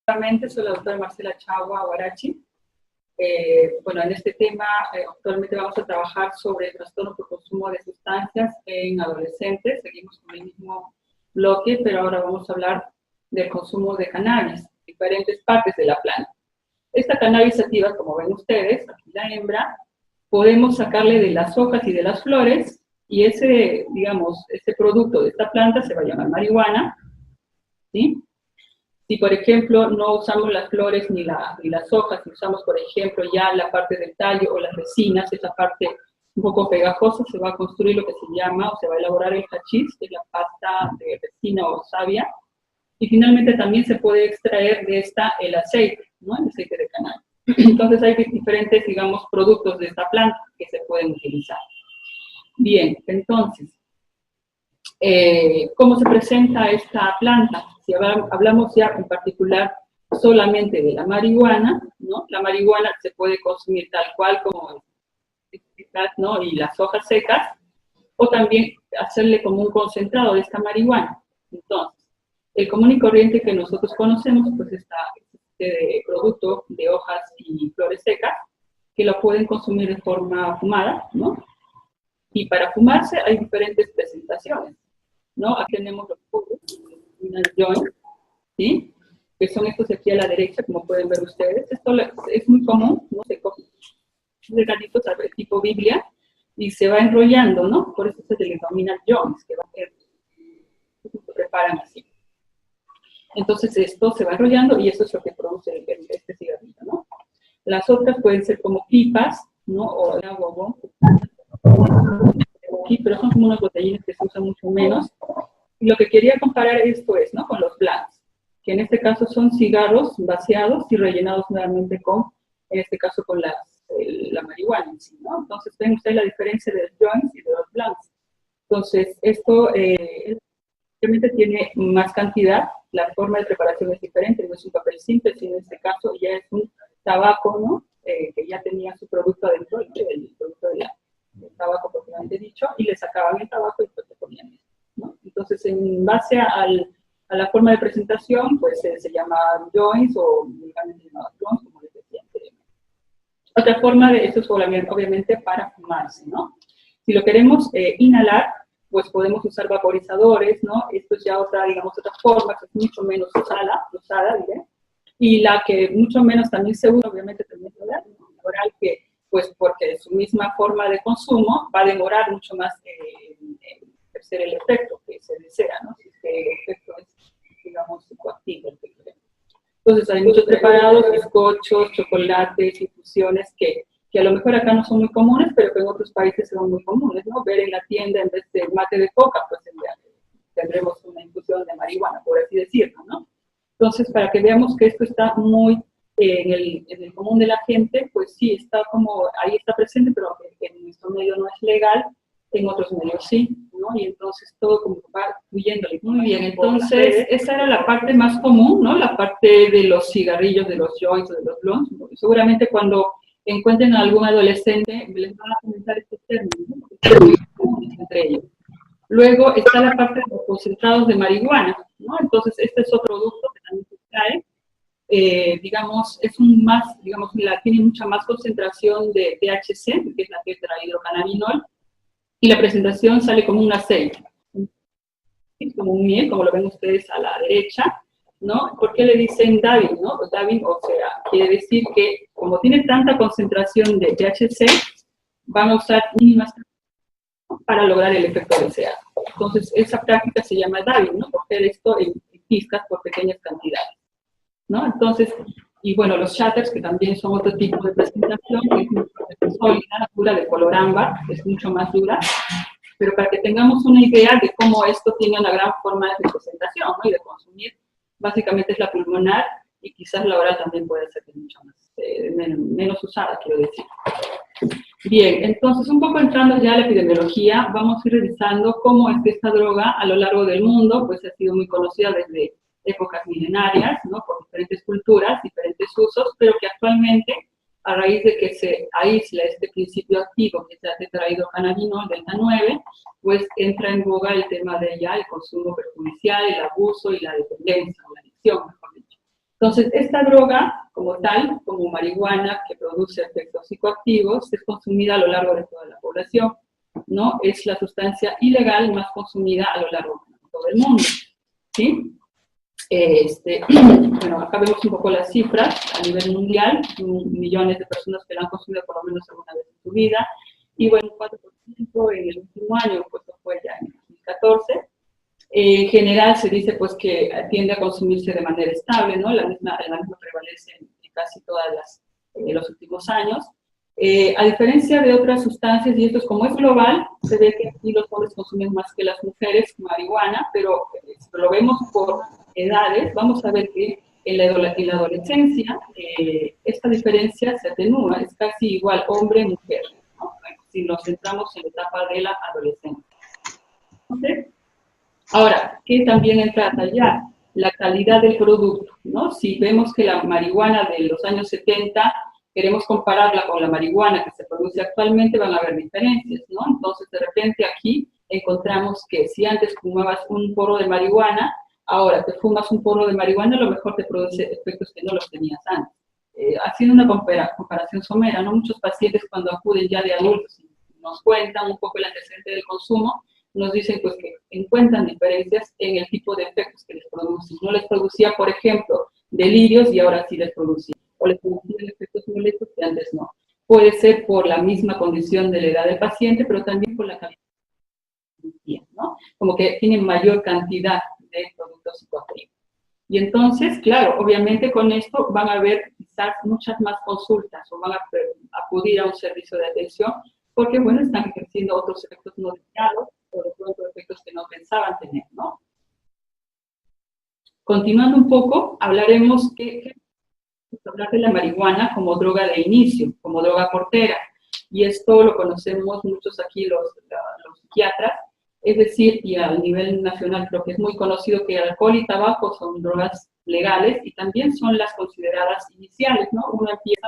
Nuevamente soy la doctora Marcela Chagua Huarachi. Bueno, en este tema actualmente vamos a trabajar sobre el trastorno por consumo de sustancias en adolescentes. Seguimos con el mismo bloque, pero ahora vamos a hablar del consumo de cannabis, diferentes partes de la planta. Esta cannabis sativa, como ven ustedes, aquí la hembra, podemos sacarle de las hojas y de las flores, y ese, digamos, ese producto de esta planta se va a llamar marihuana, ¿sí? Si, por ejemplo, no usamos las flores ni las hojas, si usamos, por ejemplo, ya la parte del tallo o las resinas, esa parte un poco pegajosa, se va a construir lo que se llama, o se va a elaborar el hachís, que es la pasta de resina o savia, y finalmente también se puede extraer de esta el aceite, ¿no? El aceite de cannabis. Entonces hay diferentes, digamos, productos de esta planta que se pueden utilizar. Bien, entonces, ¿cómo se presenta esta planta? Si hablamos ya en particular solamente de la marihuana, ¿no? La marihuana se puede consumir tal cual como ¿no? Y las hojas secas, o también hacerle como un concentrado de esta marihuana. Entonces, el común y corriente que nosotros conocemos, pues está este producto de hojas y flores secas, que lo pueden consumir de forma fumada, ¿no? Y para fumarse hay diferentes presentaciones, ¿no? Aquí tenemos los puros, joint, ¿sí? Que son estos de aquí a la derecha, como pueden ver ustedes. Esto es muy común, ¿no? Se coge delgaditos tipo Biblia y se va enrollando, ¿no? Por eso se le denomina joints, que se preparan así. Entonces esto se va enrollando y eso es lo que produce este cigarrillo, ¿no? Las otras pueden ser como pipas, ¿no? O de agua, pero son como unas botellinas que se usan mucho menos. Y lo que quería comparar esto es, ¿no? Con los blunts, que en este caso son cigarros vaciados y rellenados nuevamente con, en este caso, con la marihuana en sí, ¿no? Entonces ven ustedes la diferencia de los joints y de los blunts. Entonces, esto realmente tiene más cantidad, la forma de preparación es diferente, no es un papel simple, sino en este caso ya es un tabaco, ¿no? Que ya tenía su producto adentro, el producto del tabaco propiamente dicho, y le sacaban el tabaco y después le ponían esto, ¿no? Entonces, en base a la forma de presentación, pues se llama joints o vulgarmente llamados joints, como les decía anteriormente. Otra forma de esto es obviamente para fumarse, ¿no? Si lo queremos inhalar, pues podemos usar vaporizadores, ¿no? Esto es ya otra, digamos, otra forma que es mucho menos usada, diré. Y la que mucho menos también se usa, obviamente, también es oral, que pues porque su misma forma de consumo va a demorar mucho más en ejercer el efecto que se desea, ¿no? Si el efecto es, digamos, psicoactivo. Entonces hay muchos preparados, bizcochos, chocolates, infusiones que a lo mejor acá no son muy comunes, pero que en otros países son muy comunes, ¿no? Ver en la tienda, en vez de mate de coca, pues tendremos una infusión de marihuana, por así decirlo, ¿no? Entonces, para que veamos que esto está muy en el común de la gente, pues sí, está como, ahí está presente, pero en nuestro medio no es legal, en otros medios sí, ¿no? Y entonces todo como va fluyendo. Muy bien, entonces esa era la parte más común, ¿no? La parte de los cigarrillos, de los joints, de los blunts. Seguramente cuando encuentren a algún adolescente, les van a comentar este término, ¿no? Porque es muy común entre ellos. Luego está la parte de los concentrados de marihuana, ¿no? Entonces este es otro producto que también se extrae. Digamos, es tiene mucha más concentración de THC, que es la tetrahidrocannabinol, y la presentación sale como un aceite, como un miel, como lo ven ustedes a la derecha, ¿no? ¿Por qué le dicen Davin, no? Davin, o sea, quiere decir que como tiene tanta concentración de THC, van a usar mínimas para lograr el efecto deseado. Entonces, esa práctica se llama Davin, ¿no? Coger esto en pizcas por pequeñas cantidades, ¿no? Entonces, y bueno, los shatters, que también son otro tipo de presentación, que es sólida, dura, de color ámbar, es mucho más dura, pero para que tengamos una idea de cómo esto tiene una gran forma de presentación, ¿no? Y de consumir, básicamente es la pulmonar, y quizás la oral también puede ser mucho más, menos usada, quiero decir. Bien, entonces un poco entrando ya a la epidemiología, vamos a ir revisando cómo es que esta droga a lo largo del mundo pues ha sido muy conocida desde épocas milenarias, ¿no? Por diferentes culturas, diferentes usos, pero que actualmente, a raíz de que se aísla este principio activo que es la tetrahidrocannabinol delta 9, pues entra en boga el tema de ya el consumo perjudicial, el abuso y la dependencia, o la adicción, mejor dicho. Entonces, esta droga, como tal, como marihuana, que produce efectos psicoactivos, es consumida a lo largo de toda la población, ¿no? Es la sustancia ilegal más consumida a lo largo de todo el mundo, ¿sí? Bueno, acá vemos un poco las cifras a nivel mundial, millones de personas que la han consumido por lo menos alguna vez en su vida, y bueno, un 4% en el último año, pues esto fue ya en 2014. En general se dice pues que tiende a consumirse de manera estable, ¿no? La misma prevalece en casi todas los últimos años. A diferencia de otras sustancias, y esto es como es global, se ve que aquí los hombres consumen más que las mujeres marihuana, pero si lo vemos por edades, vamos a ver que en la adolescencia esta diferencia se atenúa, es casi igual hombre-mujer, ¿no? Si nos centramos en la etapa de la adolescencia. ¿Okay? Ahora, ¿qué también entra allá? La calidad del producto, ¿no? Si vemos que la marihuana de los años 70, queremos compararla con la marihuana que se produce actualmente, van a haber diferencias, ¿no? Entonces, de repente aquí encontramos que si antes fumabas un porro de marihuana, ahora te fumas un porro de marihuana, a lo mejor te produce efectos que no los tenías antes. Haciendo una comparación somera, ¿no? Muchos pacientes cuando acuden ya de adultos y nos cuentan un poco el antecedente del consumo, nos dicen pues que encuentran diferencias en el tipo de efectos que les produce. No les producía, por ejemplo, delirios y ahora sí les producía. O les producían efectos molestos que antes no. Puede ser por la misma condición de la edad del paciente, pero también por la calidad de la, ¿no? Como que tienen mayor cantidad de productos psicoactivos. Y entonces, claro, obviamente con esto van a haber quizás muchas más consultas o van a acudir a un servicio de atención porque, bueno, están ejerciendo otros efectos no deseados o de pronto efectos que no pensaban tener, ¿no? Continuando un poco, hablaremos hablar de la marihuana como droga de inicio, como droga portera. Y esto lo conocemos muchos aquí los psiquiatras, es decir, y a nivel nacional creo que es muy conocido que el alcohol y tabaco son drogas legales y también son las consideradas iniciales, ¿no? Uno empieza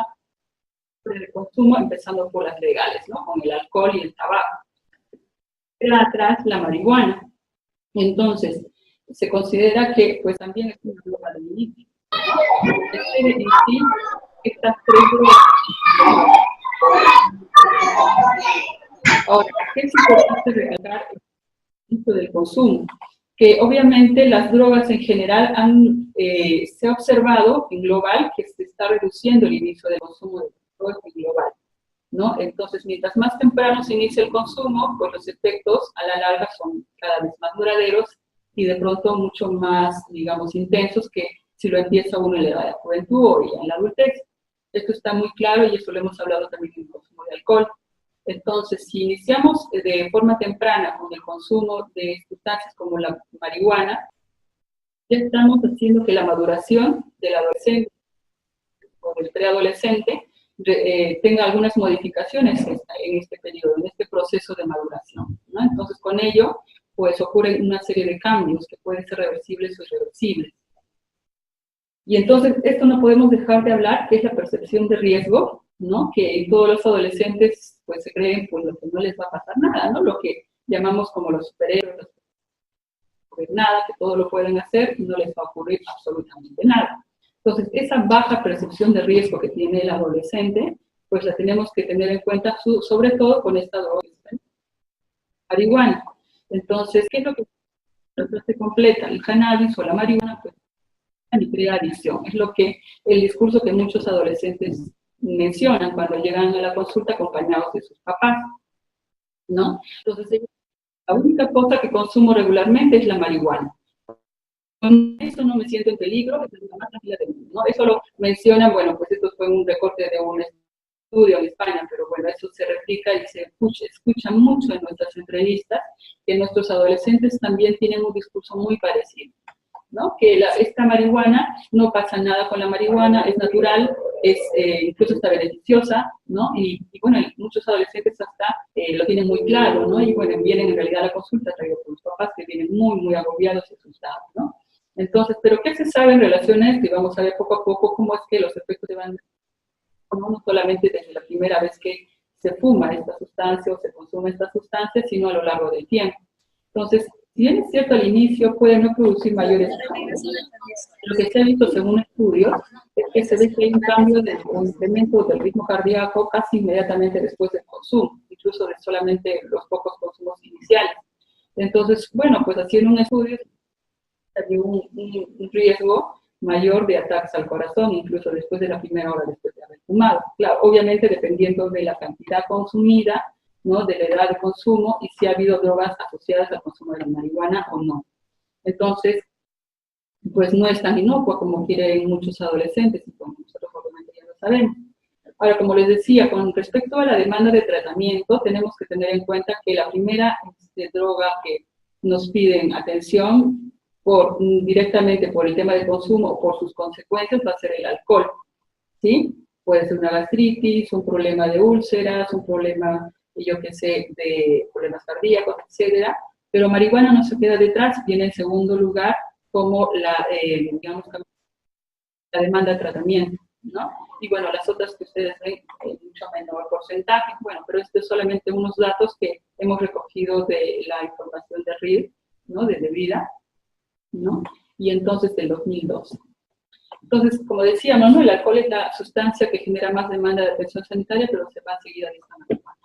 por el consumo empezando por las legales, ¿no? Con el alcohol y el tabaco. Queda atrás la marihuana. Entonces, se considera que pues también es una droga de inicio, ¿no? En sí, estas tres drogas. Ahora, ¿qué es importante recalcar del consumo? Que obviamente las drogas en general se ha observado en global que se está reduciendo el inicio del consumo de drogas en global, ¿no? Entonces, mientras más temprano se inicia el consumo, pues los efectos a la larga son cada vez más duraderos y de pronto mucho más, digamos, intensos que si lo empieza uno en la edad de juventud o ya en la adultez. Esto está muy claro y eso lo hemos hablado también en el consumo de alcohol. Entonces, si iniciamos de forma temprana con el consumo de sustancias como la marihuana, ya estamos haciendo que la maduración del adolescente o del preadolescente tenga algunas modificaciones en este periodo, en este proceso de maduración, ¿no? Entonces, con ello, pues ocurren una serie de cambios que pueden ser reversibles o irreversibles. Y entonces, esto no podemos dejar de hablar, que es la percepción de riesgo, ¿no? Que en todos los adolescentes, pues se creen, pues, lo que no les va a pasar nada, ¿no? Lo que llamamos como los superhéroes, nada, que todo lo pueden hacer y no les va a ocurrir absolutamente nada. Entonces, esa baja percepción de riesgo que tiene el adolescente, pues la tenemos que tener en cuenta, sobre todo con esta droga, marihuana. Entonces, ¿qué es lo que se completa? El cannabis o la marihuana, pues, y crea adicción. Es lo que el discurso que muchos adolescentes mencionan cuando llegan a la consulta acompañados de sus papás, ¿no? Entonces, la única cosa que consumo regularmente es la marihuana. Con eso no me siento en peligro, es la más tranquila del mundo, ¿no? Eso lo mencionan, bueno, pues esto fue un recorte de un estudio en España, pero bueno, eso se replica y se escucha mucho en nuestras entrevistas, que nuestros adolescentes también tienen un discurso muy parecido, ¿no? Que esta marihuana, no pasa nada con la marihuana, es natural, incluso está beneficiosa, ¿no? Y bueno, muchos adolescentes hasta lo tienen muy claro, ¿no? Y bueno, vienen en realidad a la consulta traídos por los papás que vienen muy, muy agobiados y asustados, ¿no? Entonces, ¿pero qué se sabe en relación a esto? Y vamos a ver poco a poco cómo es que los efectos se van, no solamente desde la primera vez que se fuma esta sustancia o se consume esta sustancia, sino a lo largo del tiempo. Entonces, Si bien es cierto, al inicio puede no producir mayores cambios, lo que se ha visto según estudios es que se ve que hay un cambio o incremento del ritmo cardíaco casi inmediatamente después del consumo, incluso de solamente los pocos consumos iniciales. Entonces, bueno, pues haciendo un estudio, había un riesgo mayor de ataques al corazón, incluso después de la primera hora después de haber fumado. Claro, obviamente dependiendo de la cantidad consumida, ¿no?, de la edad de consumo y si ha habido drogas asociadas al consumo de la marihuana o no. Entonces, pues no es tan inocua como quieren muchos adolescentes, y como nosotros obviamente ya lo sabemos. Ahora, como les decía, con respecto a la demanda de tratamiento, tenemos que tener en cuenta que la primera droga que nos piden atención directamente por el tema del consumo o por sus consecuencias va a ser el alcohol, ¿sí? Puede ser una gastritis, un problema de úlceras, un problema, yo qué sé, de problemas cardíacos, etcétera. Pero marihuana no se queda detrás, viene en segundo lugar como digamos, la demanda de tratamiento, ¿no? Y bueno, las otras que ustedes ven en mucho menor porcentaje, bueno, pero esto es solamente unos datos que hemos recogido de la información de RID, ¿no?, de vida, ¿no? Y entonces del 2012. Entonces, como decíamos, ¿no?, el alcohol es la sustancia que genera más demanda de atención sanitaria, pero se va a seguir a esta marihuana.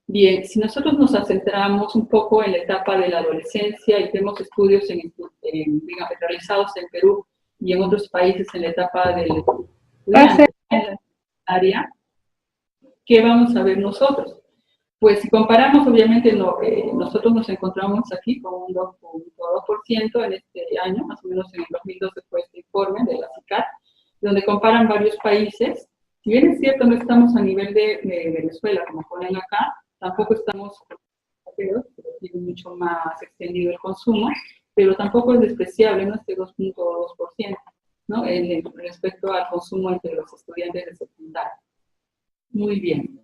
Bien, si nosotros nos centramos un poco en la etapa de la adolescencia y vemos estudios digamos, realizados en Perú y en otros países en la etapa del área, ¿qué vamos a ver nosotros? Pues si comparamos, obviamente, nosotros nos encontramos aquí con un 2.2% en este año, más o menos en el 2012 fue este informe de la CICAT, donde comparan varios países. Si bien es cierto, no estamos a nivel de Venezuela, como ponen acá, tampoco estamos, pero tiene mucho más extendido el consumo, pero tampoco es despreciable, ¿no?, este 2.2%, ¿no?, respecto al consumo entre los estudiantes de secundaria. Muy bien.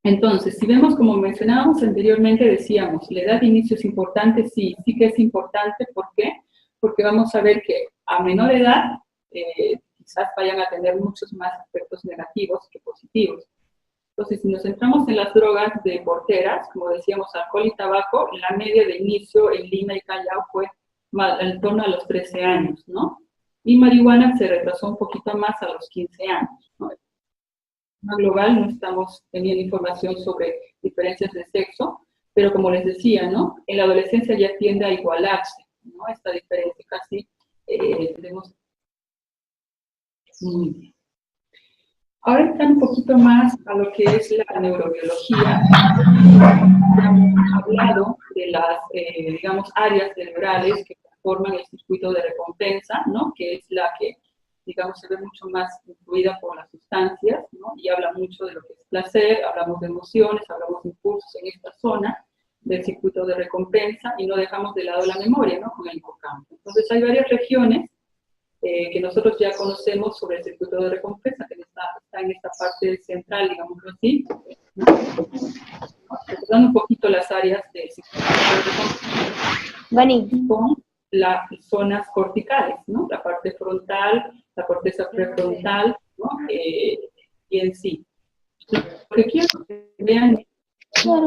Entonces, si vemos, como mencionábamos anteriormente, decíamos, la edad de inicio es importante, sí que es importante. ¿Por qué? Porque vamos a ver que a menor edad quizás vayan a tener muchos más aspectos negativos que positivos. Entonces, si nos centramos en las drogas de porteras, como decíamos, alcohol y tabaco, la media de inicio en Lima y Callao fue en torno a los 13 años, ¿no? Y marihuana se retrasó un poquito más a los 15 años, ¿no? Global no estamos teniendo información sobre diferencias de sexo, pero como les decía, ¿no?, en la adolescencia ya tiende a igualarse, ¿no?, esta diferencia casi tenemos. Muy bien. Ahora entrar un poquito más a lo que es la neurobiología. Hemos hablado de las, digamos, áreas cerebrales que forman el circuito de recompensa, ¿no?, que es la que, digamos, se ve mucho más influida por las sustancias, ¿no?, y habla mucho de lo que es placer, hablamos de emociones, hablamos de impulsos en esta zona del circuito de recompensa, y no dejamos de lado la memoria, ¿no?, con el hipocampo. Entonces hay varias regiones que nosotros ya conocemos sobre el circuito de recompensa, que está en esta parte central, digámoslo así, ¿no? Recordando un poquito las áreas del circuito de recompensa con las zonas corticales, ¿no?, la parte frontal, la corteza prefrontal, ¿no?, y en sí. Lo que quiero que vean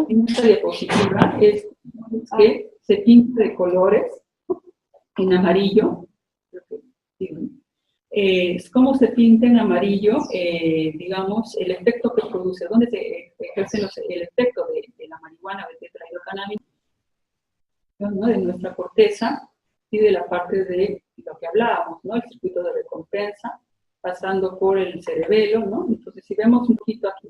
en esta diapositiva es que se pinta de colores en amarillo. Es como se pinta en amarillo, digamos, el efecto que produce, donde se ejerce el efecto de la marihuana, del tetrahidrocannabinol, ¿no?, de nuestra corteza y de la parte de lo que hablábamos, ¿no?, el circuito de recompensa, pasando por el cerebelo, ¿no? Entonces, si vemos un poquito aquí,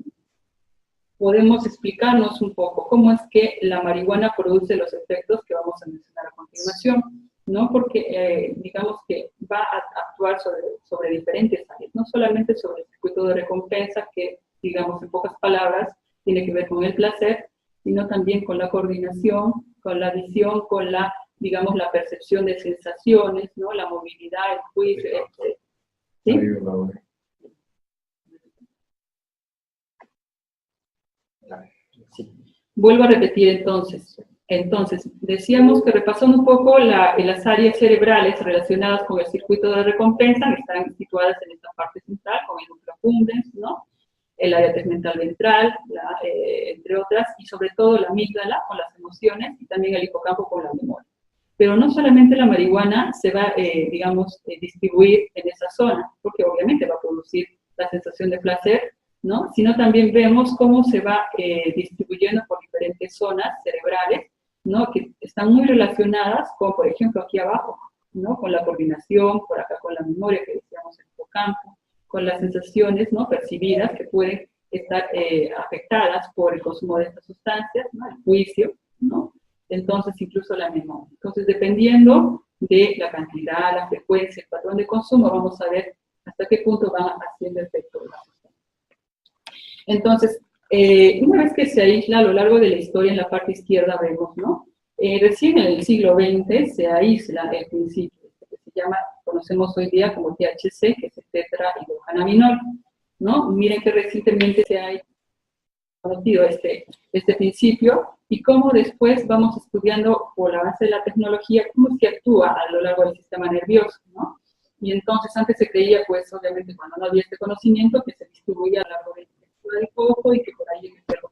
podemos explicarnos un poco cómo es que la marihuana produce los efectos que vamos a mencionar a continuación, ¿no? Porque digamos que va a actuar sobre diferentes áreas, no solamente sobre el circuito de recompensa, que digamos en pocas palabras tiene que ver con el placer, sino también con la coordinación, con la visión, con la, digamos, la percepción de sensaciones, ¿no?, la movilidad, el juicio, etc. ¿Sí? Sí. Vuelvo a repetir entonces. Entonces, decíamos que repasando un poco las áreas cerebrales relacionadas con el circuito de recompensa, que están situadas en esta parte central, con el núcleo accumbens, ¿no?, el área tegmental ventral, entre otras, y sobre todo la amígdala con las emociones, y también el hipocampo con la memoria. Pero no solamente la marihuana se va, digamos, distribuir en esa zona, porque obviamente va a producir la sensación de placer, ¿no? Sino también vemos cómo se va distribuyendo por diferentes zonas cerebrales, ¿no? Que están muy relacionadas con, por ejemplo, aquí abajo, ¿no? Con la coordinación, por acá con la memoria que decíamos en el hipocampo, con las sensaciones, ¿no? Percibidas que pueden estar afectadas por el consumo de estas sustancias, ¿no? El juicio, ¿no? Entonces, incluso la memoria. Entonces, dependiendo de la cantidad, la frecuencia, el patrón de consumo, vamos a ver hasta qué punto va haciendo efecto la sustancia. Entonces, una vez que se aísla a lo largo de la historia, en la parte izquierda vemos, ¿no? Recién en el siglo XX se aísla el principio, que se llama, conocemos hoy día como THC, que es el tetrahidrocannabinol, ¿no? Miren que recientemente se ha conocido este principio y cómo después vamos estudiando por la base de la tecnología cómo es que actúa a lo largo del sistema nervioso, ¿no? Y entonces antes se creía, pues obviamente cuando no había este conocimiento, que se distribuía a lo largo del coco y que por ahí hay algo.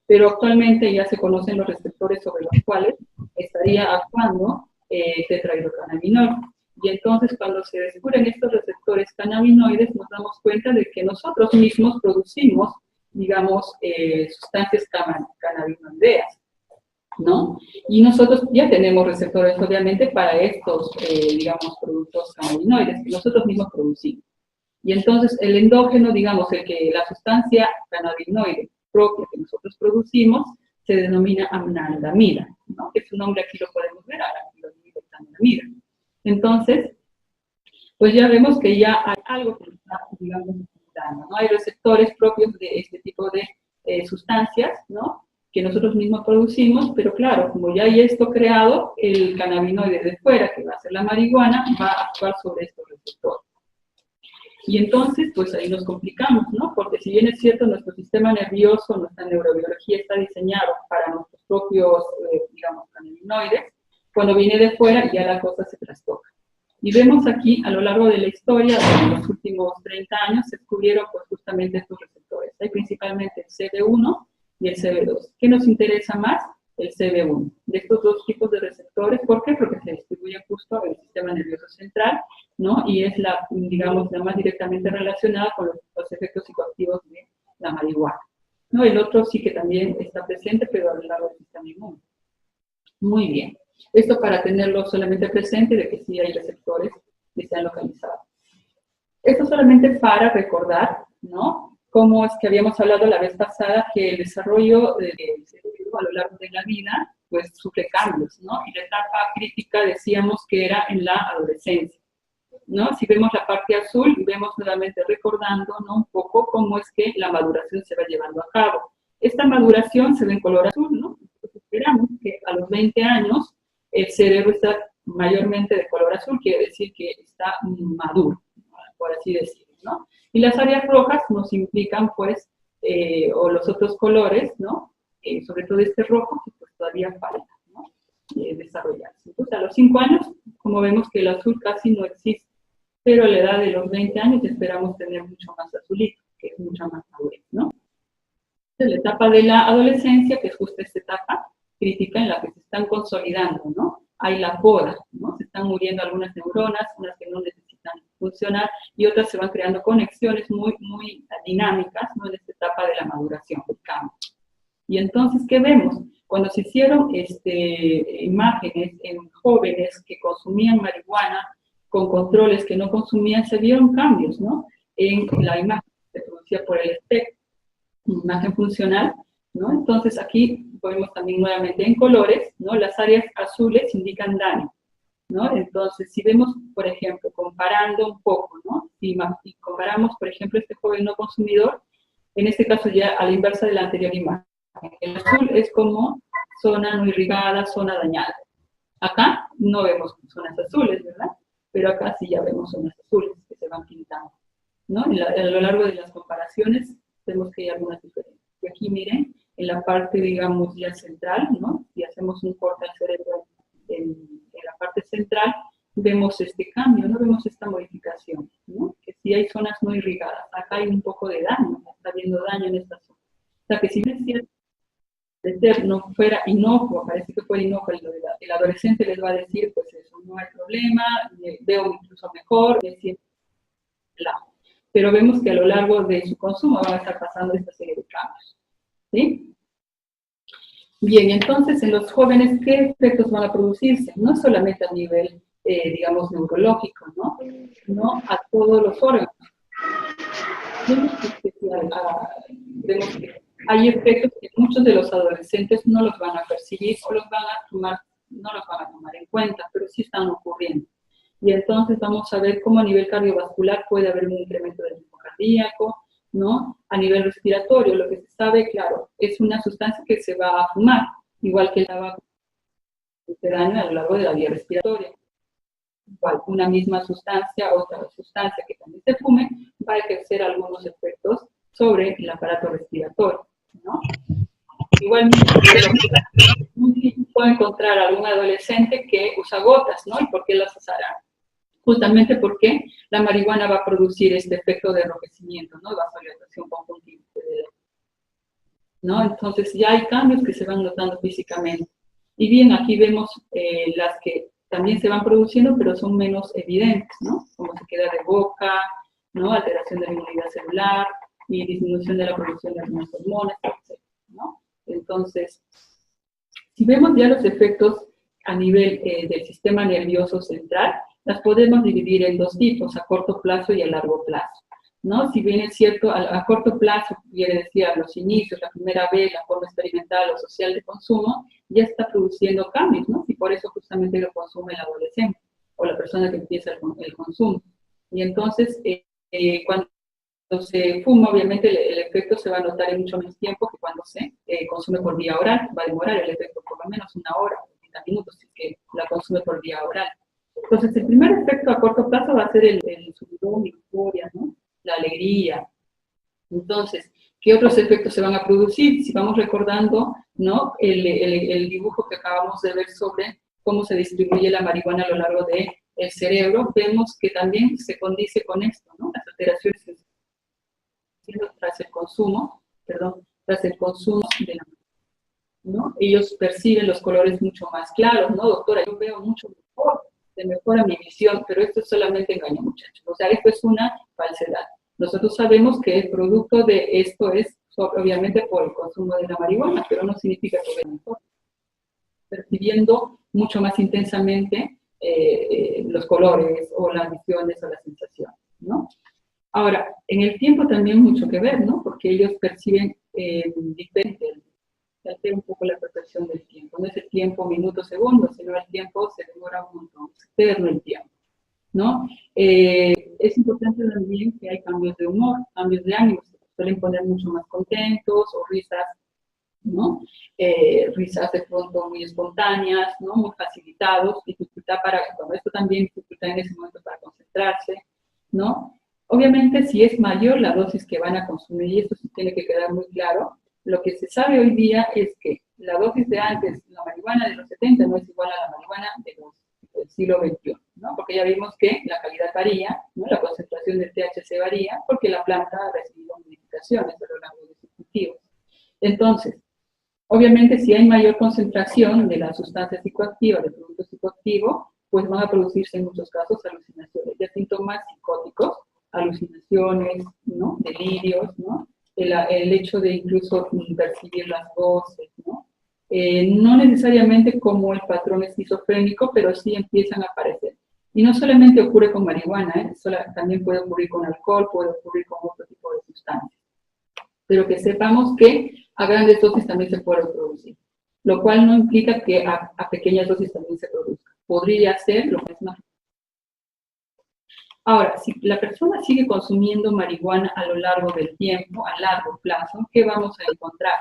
Pero actualmente ya se conocen los receptores sobre los cuales estaría actuando tetrahidrocannabinol. Y entonces cuando se descubren estos receptores cannabinoides nos damos cuenta de que nosotros mismos producimos, digamos, sustancias cannabinoideas, ¿no? Y nosotros ya tenemos receptores, obviamente, para estos, digamos, productos cannabinoides que nosotros mismos producimos. Y entonces el endógeno, digamos, la sustancia cannabinoide propia que nosotros producimos, se denomina anandamida, ¿no? Que su nombre aquí lo podemos ver, anandamida. Entonces, pues ya vemos que ya hay algo que está, digamos, dando, ¿no? Hay receptores propios de este tipo de sustancias, ¿no? Que nosotros mismos producimos, pero claro, como ya hay esto creado, el cannabinoide de fuera, que va a ser la marihuana, va a actuar sobre estos receptores. Y entonces, pues ahí nos complicamos, ¿no? Porque si bien es cierto, nuestro sistema nervioso, nuestra neurobiología está diseñado para nuestros propios, digamos, cannabinoides, cuando viene de fuera ya la cosa se trastoca. Y vemos aquí, a lo largo de la historia, en los últimos 30 años, se descubrieron pues, justamente estos receptores. Hay principalmente el CB1 y el CB2. ¿Qué nos interesa más? El CB1. De estos dos tipos de receptores, ¿por qué? Porque se distribuyen justo en el sistema nervioso central, ¿no? Y es la, digamos, la más directamente relacionada con los efectos psicoactivos de la marihuana, ¿no? El otro sí que también está presente, pero a lo largo del sistema inmune. Muy bien. Esto para tenerlo solamente presente de que sí hay receptores que se han localizado. Esto solamente para recordar, ¿no? Cómo es que habíamos hablado la vez pasada que el desarrollo del cerebro a lo largo de la vida, pues sufre cambios, ¿no? Y la etapa crítica decíamos que era en la adolescencia, ¿no? Si vemos la parte azul, vemos nuevamente recordando, ¿no? Un poco cómo es que la maduración se va llevando a cabo. Esta maduración se ve en color azul, ¿no? Entonces esperamos que a los 20 años el cerebro está mayormente de color azul, quiere decir que está maduro, por así decirlo, ¿no? Y las áreas rojas nos implican, pues, o los otros colores, ¿no? Sobre todo este rojo, que pues todavía falta, ¿no? Desarrollarse. Entonces, a los 5 años, como vemos que el azul casi no existe, pero a la edad de los 20 años esperamos tener mucho más azulito, que es mucha más madurez, ¿no? Entonces, la etapa de la adolescencia, que es justo esta etapa crítica en la que se están consolidando, ¿no? Hay la poda, ¿no? Se están muriendo algunas neuronas, unas que no necesitan funcionar, y otras se van creando conexiones muy dinámicas, ¿no? En esta etapa de la maduración, del cambio. Y entonces, ¿qué vemos? Cuando se hicieron imágenes en jóvenes que consumían marihuana con controles que no consumían, se vieron cambios, ¿no? En la imagen que se producía por el espectro, imagen funcional, ¿no? Entonces aquí vemos también nuevamente en colores, ¿no? Las áreas azules indican daño, ¿no? Entonces, si vemos, por ejemplo, comparando un poco, ¿no? Si comparamos, por ejemplo, este joven no consumidor, en este caso ya a la inversa de la anterior imagen. El azul es como zona no irrigada, zona dañada. Acá no vemos zonas azules, ¿verdad? Pero acá sí ya vemos zonas azules que se van pintando, ¿no? A lo largo de las comparaciones vemos que hay algunas diferencias. Y aquí miren, en la parte, digamos, ya central, ¿no? Si hacemos un corte al cerebro en la parte central, vemos este cambio, no vemos esta modificación, ¿no? Que sí hay zonas no irrigadas. Acá hay un poco de daño, está habiendo daño en esta zona. O sea que si es cierto, ser no fuera inocuo, parece que fuera inocuo, el adolescente les va a decir, pues eso, no hay problema, veo incluso mejor, me siento claro. Pero vemos que a lo largo de su consumo van a estar pasando esta serie de cambios, ¿sí? Bien, entonces en los jóvenes, ¿qué efectos van a producirse? No solamente a nivel, digamos, neurológico, ¿no? Sino a todos los órganos. Vemos que hay efectos que muchos de los adolescentes no los van a percibir o los van a tomar, no los van a tomar en cuenta, pero sí están ocurriendo. Y entonces vamos a ver cómo a nivel cardiovascular puede haber un incremento del ritmo cardíaco, ¿no? A nivel respiratorio, lo que se sabe, claro, es una sustancia que se va a fumar, igual que el tabaco, que se daña a lo largo de la vía respiratoria. Igual, una misma sustancia, otra sustancia que también se fume, va a ejercer algunos efectos sobre el aparato respiratorio, ¿no? Igualmente, puedo encontrar a algún adolescente que usa gotas, ¿no? ¿Y por qué las usará? Justamente porque la marihuana va a producir este efecto de enrojecimiento, ¿no? Vasodilatación conjuntiva, ¿no? Entonces ya hay cambios que se van notando físicamente. Y bien, aquí vemos las que también se van produciendo, pero son menos evidentes, ¿no? Como se queda de boca, ¿no? Alteración de la inmunidad celular y disminución de la producción de algunas hormonas, etc., ¿no? Entonces, si vemos ya los efectos a nivel del sistema nervioso central, las podemos dividir en dos tipos, a corto plazo y a largo plazo, ¿no? Si bien es cierto, a corto plazo, quiere decir a los inicios, la primera vez, la forma experimental o social de consumo, ya está produciendo cambios, ¿no? Y por eso justamente lo consume el adolescente o la persona que empieza el consumo. Y entonces, cuando se fuma, obviamente el efecto se va a notar en mucho menos tiempo que cuando se consume por vía oral. Va a demorar el efecto por lo menos una hora, 30 minutos, si es que la consume por vía oral. Entonces, el primer efecto a corto plazo va a ser el subidón, la euforia, ¿no? La alegría. Entonces, ¿qué otros efectos se van a producir? Si vamos recordando, ¿no? El dibujo que acabamos de ver sobre cómo se distribuye la marihuana a lo largo del cerebro, vemos que también se condice con esto, ¿no? Las alteraciones tras el consumo, tras el consumo de la marihuana, ¿no? Ellos perciben los colores mucho más claros, ¿no? Doctora, yo veo mucho mejor, se mejora mi visión, pero esto es solamente engaño, muchachos. O sea, esto es una falsedad. Nosotros sabemos que el producto de esto es, obviamente, por el consumo de la marihuana, pero no significa que vea mejor. Percibiendo mucho más intensamente los colores o las visiones o las sensaciones, ¿no? Ahora, en el tiempo también mucho que ver, ¿no? Porque ellos perciben diferente, se altera un poco la percepción del tiempo. No es el tiempo minutos, segundos, sino el tiempo se demora un montón, es eterno el tiempo, ¿no? Es importante también que hay cambios de humor, cambios de ánimo, se suelen poner mucho más contentos o risas, ¿no? Risas de pronto muy espontáneas, ¿no? Muy facilitados, dificultad para, bueno, esto también dificultad en ese momento para concentrarse, ¿no? Obviamente, si es mayor la dosis que van a consumir, y esto sí tiene que quedar muy claro, lo que se sabe hoy día es que la dosis de antes, la marihuana de los 70 no es igual a la marihuana del siglo XXI, ¿no? Porque ya vimos que la calidad varía, ¿no? La concentración del THC varía, porque la planta ha recibido modificaciones a lo largo de sus cultivos. Entonces, obviamente, si hay mayor concentración de la sustancia psicoactiva, del producto psicoactivo, pues van a producirse en muchos casos alucinaciones, ya síntomas psicóticos, alucinaciones, ¿no? Delirios, ¿no? El hecho de incluso percibir las voces, ¿no? No necesariamente como el patrón esquizofrénico, pero sí empiezan a aparecer. Y no solamente ocurre con marihuana, también puede ocurrir con alcohol, puede ocurrir con otro tipo de sustancias. Pero que sepamos que a grandes dosis también se puede producir, lo cual no implica que a pequeñas dosis también se produzca. Podría ser lo que es más. Ahora, si la persona sigue consumiendo marihuana a lo largo del tiempo, a largo plazo, ¿qué vamos a encontrar?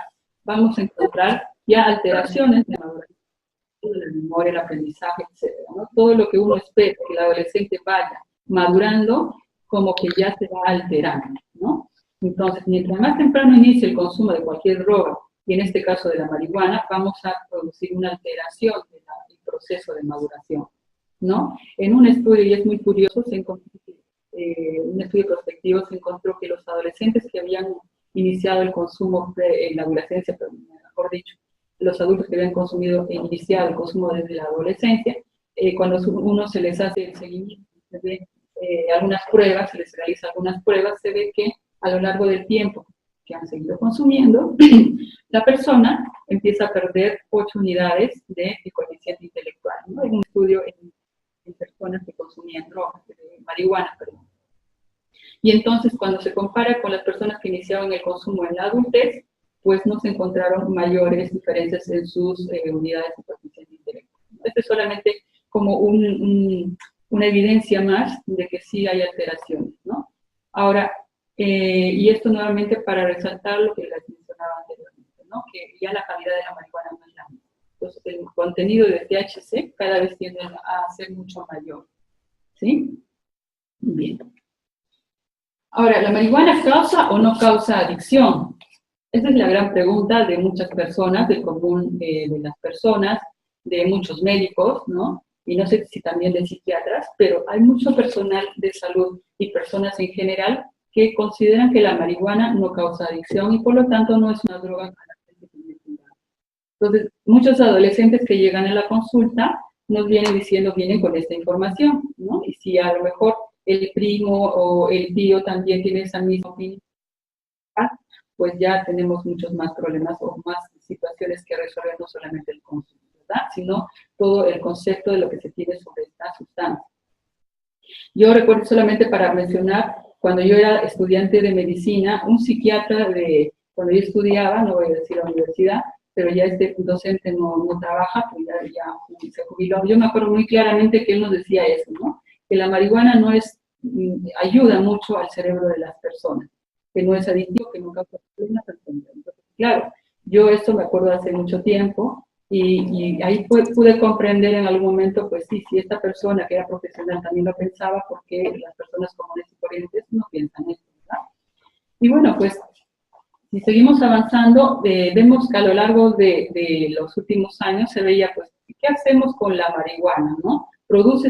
Vamos a encontrar ya alteraciones de la memoria, el aprendizaje, etc., ¿no? Todo lo que uno espera que el adolescente vaya madurando, como que ya se va alterando, ¿no? Entonces, mientras más temprano inicie el consumo de cualquier droga, y en este caso de la marihuana, vamos a producir una alteración del proceso de maduración, ¿no? En un estudio, y es muy curioso, un estudio prospectivo se encontró que los adolescentes que habían iniciado el consumo en la adolescencia, pero mejor dicho, los adultos que habían consumido e iniciado el consumo desde la adolescencia, cuando uno se les hace el seguimiento, se ve algunas pruebas, se les realiza algunas pruebas, se ve que a lo largo del tiempo que han seguido consumiendo, la persona empieza a perder 8 unidades de coeficiente intelectual, ¿no? Hay un estudio en personas que consumían drogas, de marihuana, perdón. Y entonces, cuando se compara con las personas que iniciaban el consumo en la adultez, pues no se encontraron mayores diferencias en sus unidades de coeficiente intelectual. Esto es solamente como una evidencia más de que sí hay alteraciones, ¿no? Ahora, y esto nuevamente para resaltar lo que les mencionaba anteriormente, ¿no? Que ya la calidad de la marihuana no es la misma. Entonces, el contenido de THC cada vez tiende a ser mucho mayor, ¿sí? Bien. Ahora, ¿la marihuana causa o no causa adicción? Esa es la gran pregunta de muchas personas, del común de las personas, de muchos médicos, ¿no? Y no sé si también de psiquiatras, pero hay mucho personal de salud y personas en general que consideran que la marihuana no causa adicción y por lo tanto no es una droga para la gente que tiene cuidado. Entonces, muchos adolescentes que llegan a la consulta nos vienen diciendo, vienen con esta información, ¿no? Y si a lo mejor el primo o el tío también tiene esa misma opinión, pues ya tenemos muchos más problemas o más situaciones que resolver, no solamente el consumo, ¿verdad? Sino todo el concepto de lo que se tiene sobre esta sustancia. Yo recuerdo solamente para mencionar, cuando yo era estudiante de medicina, un psiquiatra cuando yo estudiaba, no voy a decir la universidad, pero ya este docente no trabaja, pues ya se jubiló. Yo me acuerdo muy claramente que él nos decía eso, ¿no? Que la marihuana ayuda mucho al cerebro de las personas, que no es adictivo, que no causa problemas. Entonces, claro, yo esto me acuerdo hace mucho tiempo y ahí pude comprender en algún momento, pues sí, si esta persona que era profesional también lo pensaba, porque las personas comunes y corrientes no piensan esto, ¿verdad? Y bueno, pues si seguimos avanzando, vemos que a lo largo de los últimos años se veía, pues, ¿qué hacemos con la marihuana, no?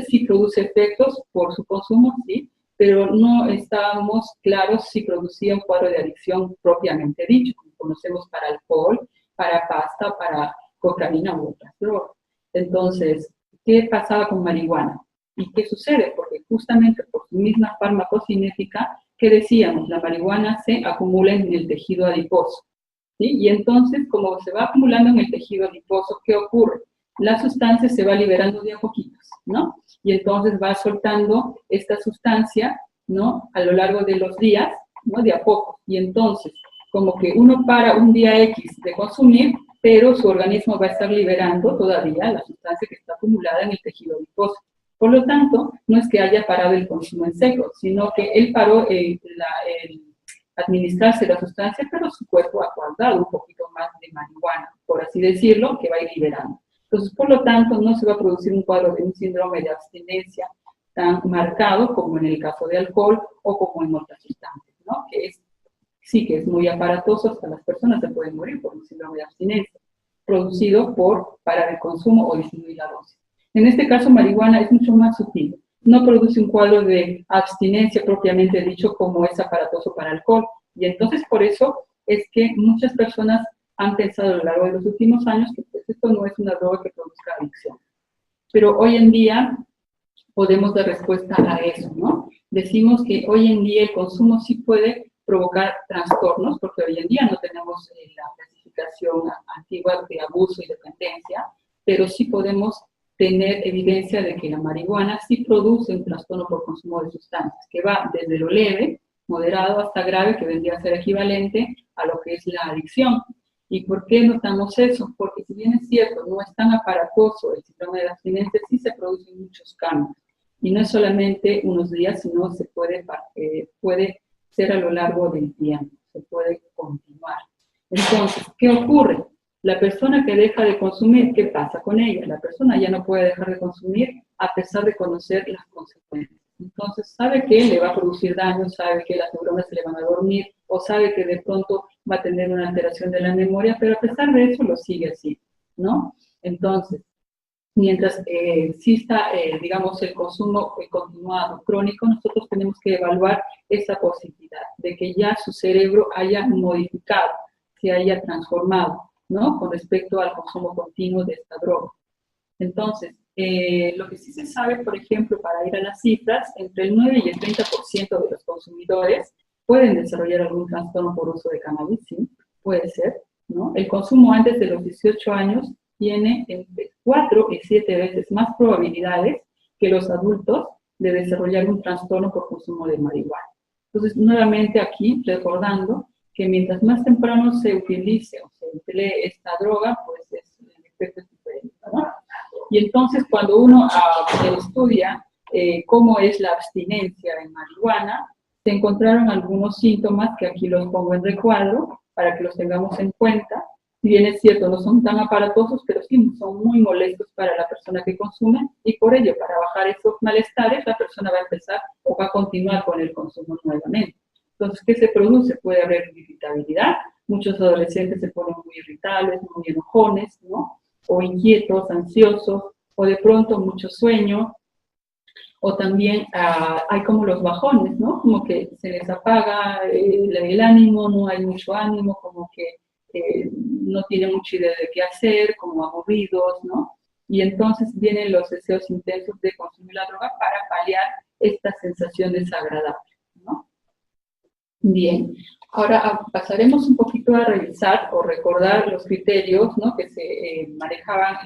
Sí produce efectos por su consumo, sí, pero no estábamos claros si producía un cuadro de adicción propiamente dicho, como conocemos para alcohol, para pasta, para cocaína u otras drogas. Entonces, ¿qué pasaba con marihuana? ¿Y qué sucede? Porque justamente por su misma farmacocinética, que decíamos, la marihuana se acumula en el tejido adiposo, ¿sí? Y entonces, como se va acumulando en el tejido adiposo, ¿qué ocurre? La sustancia se va liberando de a poquitos, ¿no? Y entonces va soltando esta sustancia, ¿no? A lo largo de los días, ¿no? De a poco. Y entonces, como que uno para un día X de consumir, pero su organismo va a estar liberando todavía la sustancia que está acumulada en el tejido adiposo. Por lo tanto, no es que haya parado el consumo en seco, sino que él paró el administrarse la sustancia, pero su cuerpo ha guardado un poquito más de marihuana, por así decirlo, que va a ir liberando. Entonces, por lo tanto, no se va a producir un cuadro de un síndrome de abstinencia tan marcado como en el caso de alcohol o como en otras sustancias, ¿no? Sí que es muy aparatoso, hasta las personas se pueden morir por un síndrome de abstinencia, producido por parar el consumo o disminuir la dosis. En este caso, marihuana es mucho más sutil. No produce un cuadro de abstinencia propiamente dicho como es aparatoso para alcohol. Y entonces, por eso es que muchas personas han pensado a lo largo de los últimos años que pues, esto no es una droga que produzca adicción. Pero hoy en día podemos dar respuesta a eso, ¿no? Decimos que hoy en día el consumo sí puede provocar trastornos, porque hoy en día no tenemos la clasificación antigua de abuso y dependencia, pero sí podemos tener evidencia de que la marihuana sí produce un trastorno por consumo de sustancias, que va desde lo leve, moderado, hasta grave, que vendría a ser equivalente a lo que es la adicción. ¿Y por qué notamos eso? Porque si bien es cierto, no es tan aparatoso el síndrome de abstinencia, sí se producen muchos cambios. Y no es solamente unos días, sino se puede ser a lo largo del tiempo, se puede continuar. Entonces, ¿qué ocurre? La persona que deja de consumir, ¿qué pasa con ella? La persona ya no puede dejar de consumir a pesar de conocer las consecuencias. Entonces, sabe que le va a producir daño, sabe que las neuronas se le van a dormir, o sabe que de pronto va a tener una alteración de la memoria, pero a pesar de eso lo sigue así, ¿no? Entonces, mientras exista, digamos, el consumo continuado, crónico, nosotros tenemos que evaluar esa posibilidad de que ya su cerebro haya modificado, se haya transformado, ¿no? Con respecto al consumo continuo de esta droga. Entonces, lo que sí se sabe, por ejemplo, para ir a las cifras, entre el 9 y el 30% de los consumidores pueden desarrollar algún trastorno por uso de cannabis, sí, puede ser, ¿no? El consumo antes de los 18 años tiene entre 4 y 7 veces más probabilidades que los adultos de desarrollar un trastorno por consumo de marihuana. Entonces, nuevamente aquí, recordando que mientras más temprano se utilice o se emplee esta droga, pues el efecto es diferente, ¿no? Y entonces, cuando uno estudia cómo es la abstinencia en marihuana, se encontraron algunos síntomas que aquí los pongo en recuadro para que los tengamos en cuenta. Si bien es cierto, no son tan aparatosos, pero sí son muy molestos para la persona que consume, y por ello, para bajar esos malestares, la persona va a empezar o va a continuar con el consumo nuevamente. Entonces, ¿qué se produce? Puede haber irritabilidad, muchos adolescentes se ponen muy irritables, muy enojones, ¿no? O inquietos, ansiosos, o de pronto mucho sueño, o también hay como los bajones, ¿no? Como que se les apaga el ánimo, no hay mucho ánimo, como que no tienen mucha idea de qué hacer, como aburridos, ¿no? Y entonces vienen los deseos intensos de consumir la droga para paliar esta sensación desagradable, ¿no? Bien, ahora pasaremos un poquito a revisar o recordar los criterios, ¿no?, que se manejaban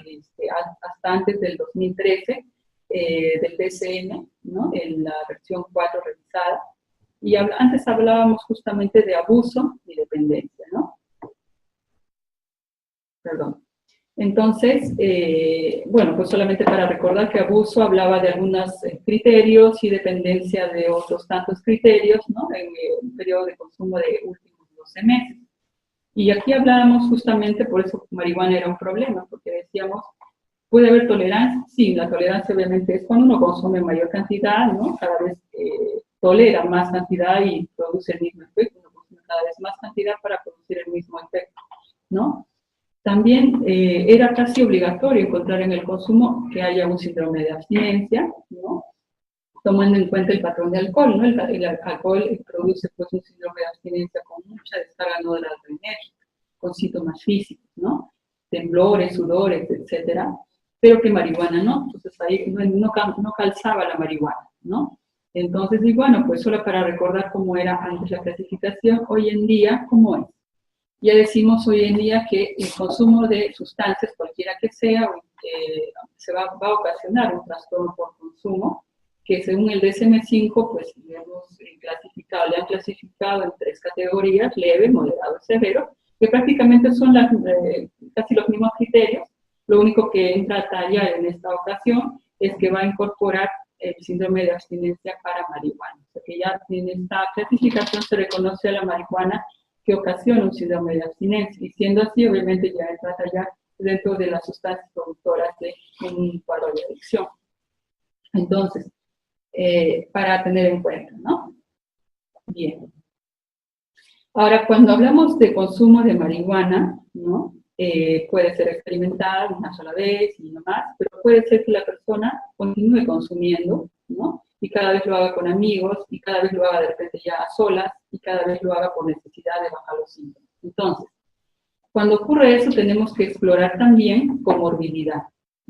hasta antes del 2013 del DSM, ¿no?, en la versión 4 revisada. Y antes hablábamos justamente de abuso y dependencia, ¿no? Perdón. Entonces, bueno, pues solamente para recordar que abuso hablaba de algunos criterios y dependencia de otros tantos criterios, ¿no?, en un periodo de consumo de últimos 12 meses. Y aquí hablábamos justamente, por eso marihuana era un problema, porque decíamos, ¿puede haber tolerancia? Sí, la tolerancia obviamente es cuando uno consume mayor cantidad, ¿no? Cada vez tolera más cantidad y produce el mismo efecto, uno consume cada vez más cantidad para producir el mismo efecto, ¿no? También era casi obligatorio encontrar en el consumo que haya un síndrome de abstinencia, ¿no?, tomando en cuenta el patrón de alcohol, ¿no? El alcohol produce pues un síndrome de abstinencia con mucha descarga no adrenérgica, con síntomas físicos, ¿no?, temblores, sudores, etcétera, pero que marihuana no, entonces ahí no calzaba la marihuana, ¿no? Entonces, y bueno, pues solo para recordar cómo era antes la clasificación, hoy en día, ¿cómo es? Ya decimos hoy en día que el consumo de sustancias, cualquiera que sea, se va a ocasionar un trastorno por consumo, que según el DSM-5, pues le han clasificado en 3 categorías: leve, moderado y severo, que prácticamente son casi los mismos criterios. Lo único que entra a talla en esta ocasión es que va a incorporar el síndrome de abstinencia para marihuana. O sea que ya en esta clasificación se reconoce a la marihuana que ocasiona un síndrome de abstinencia, y siendo así, obviamente ya entra ya dentro de las sustancias productoras de un cuadro de adicción. Entonces, para tener en cuenta, ¿no? Bien. Ahora, cuando hablamos de consumo de marihuana, ¿no?, puede ser experimental una sola vez y no más, pero puede ser que la persona continúe consumiendo, ¿no?, y cada vez lo haga con amigos, y cada vez lo haga de repente ya a solas, y cada vez lo haga por necesidad de bajar los síntomas. Entonces, cuando ocurre eso, tenemos que explorar también comorbilidad,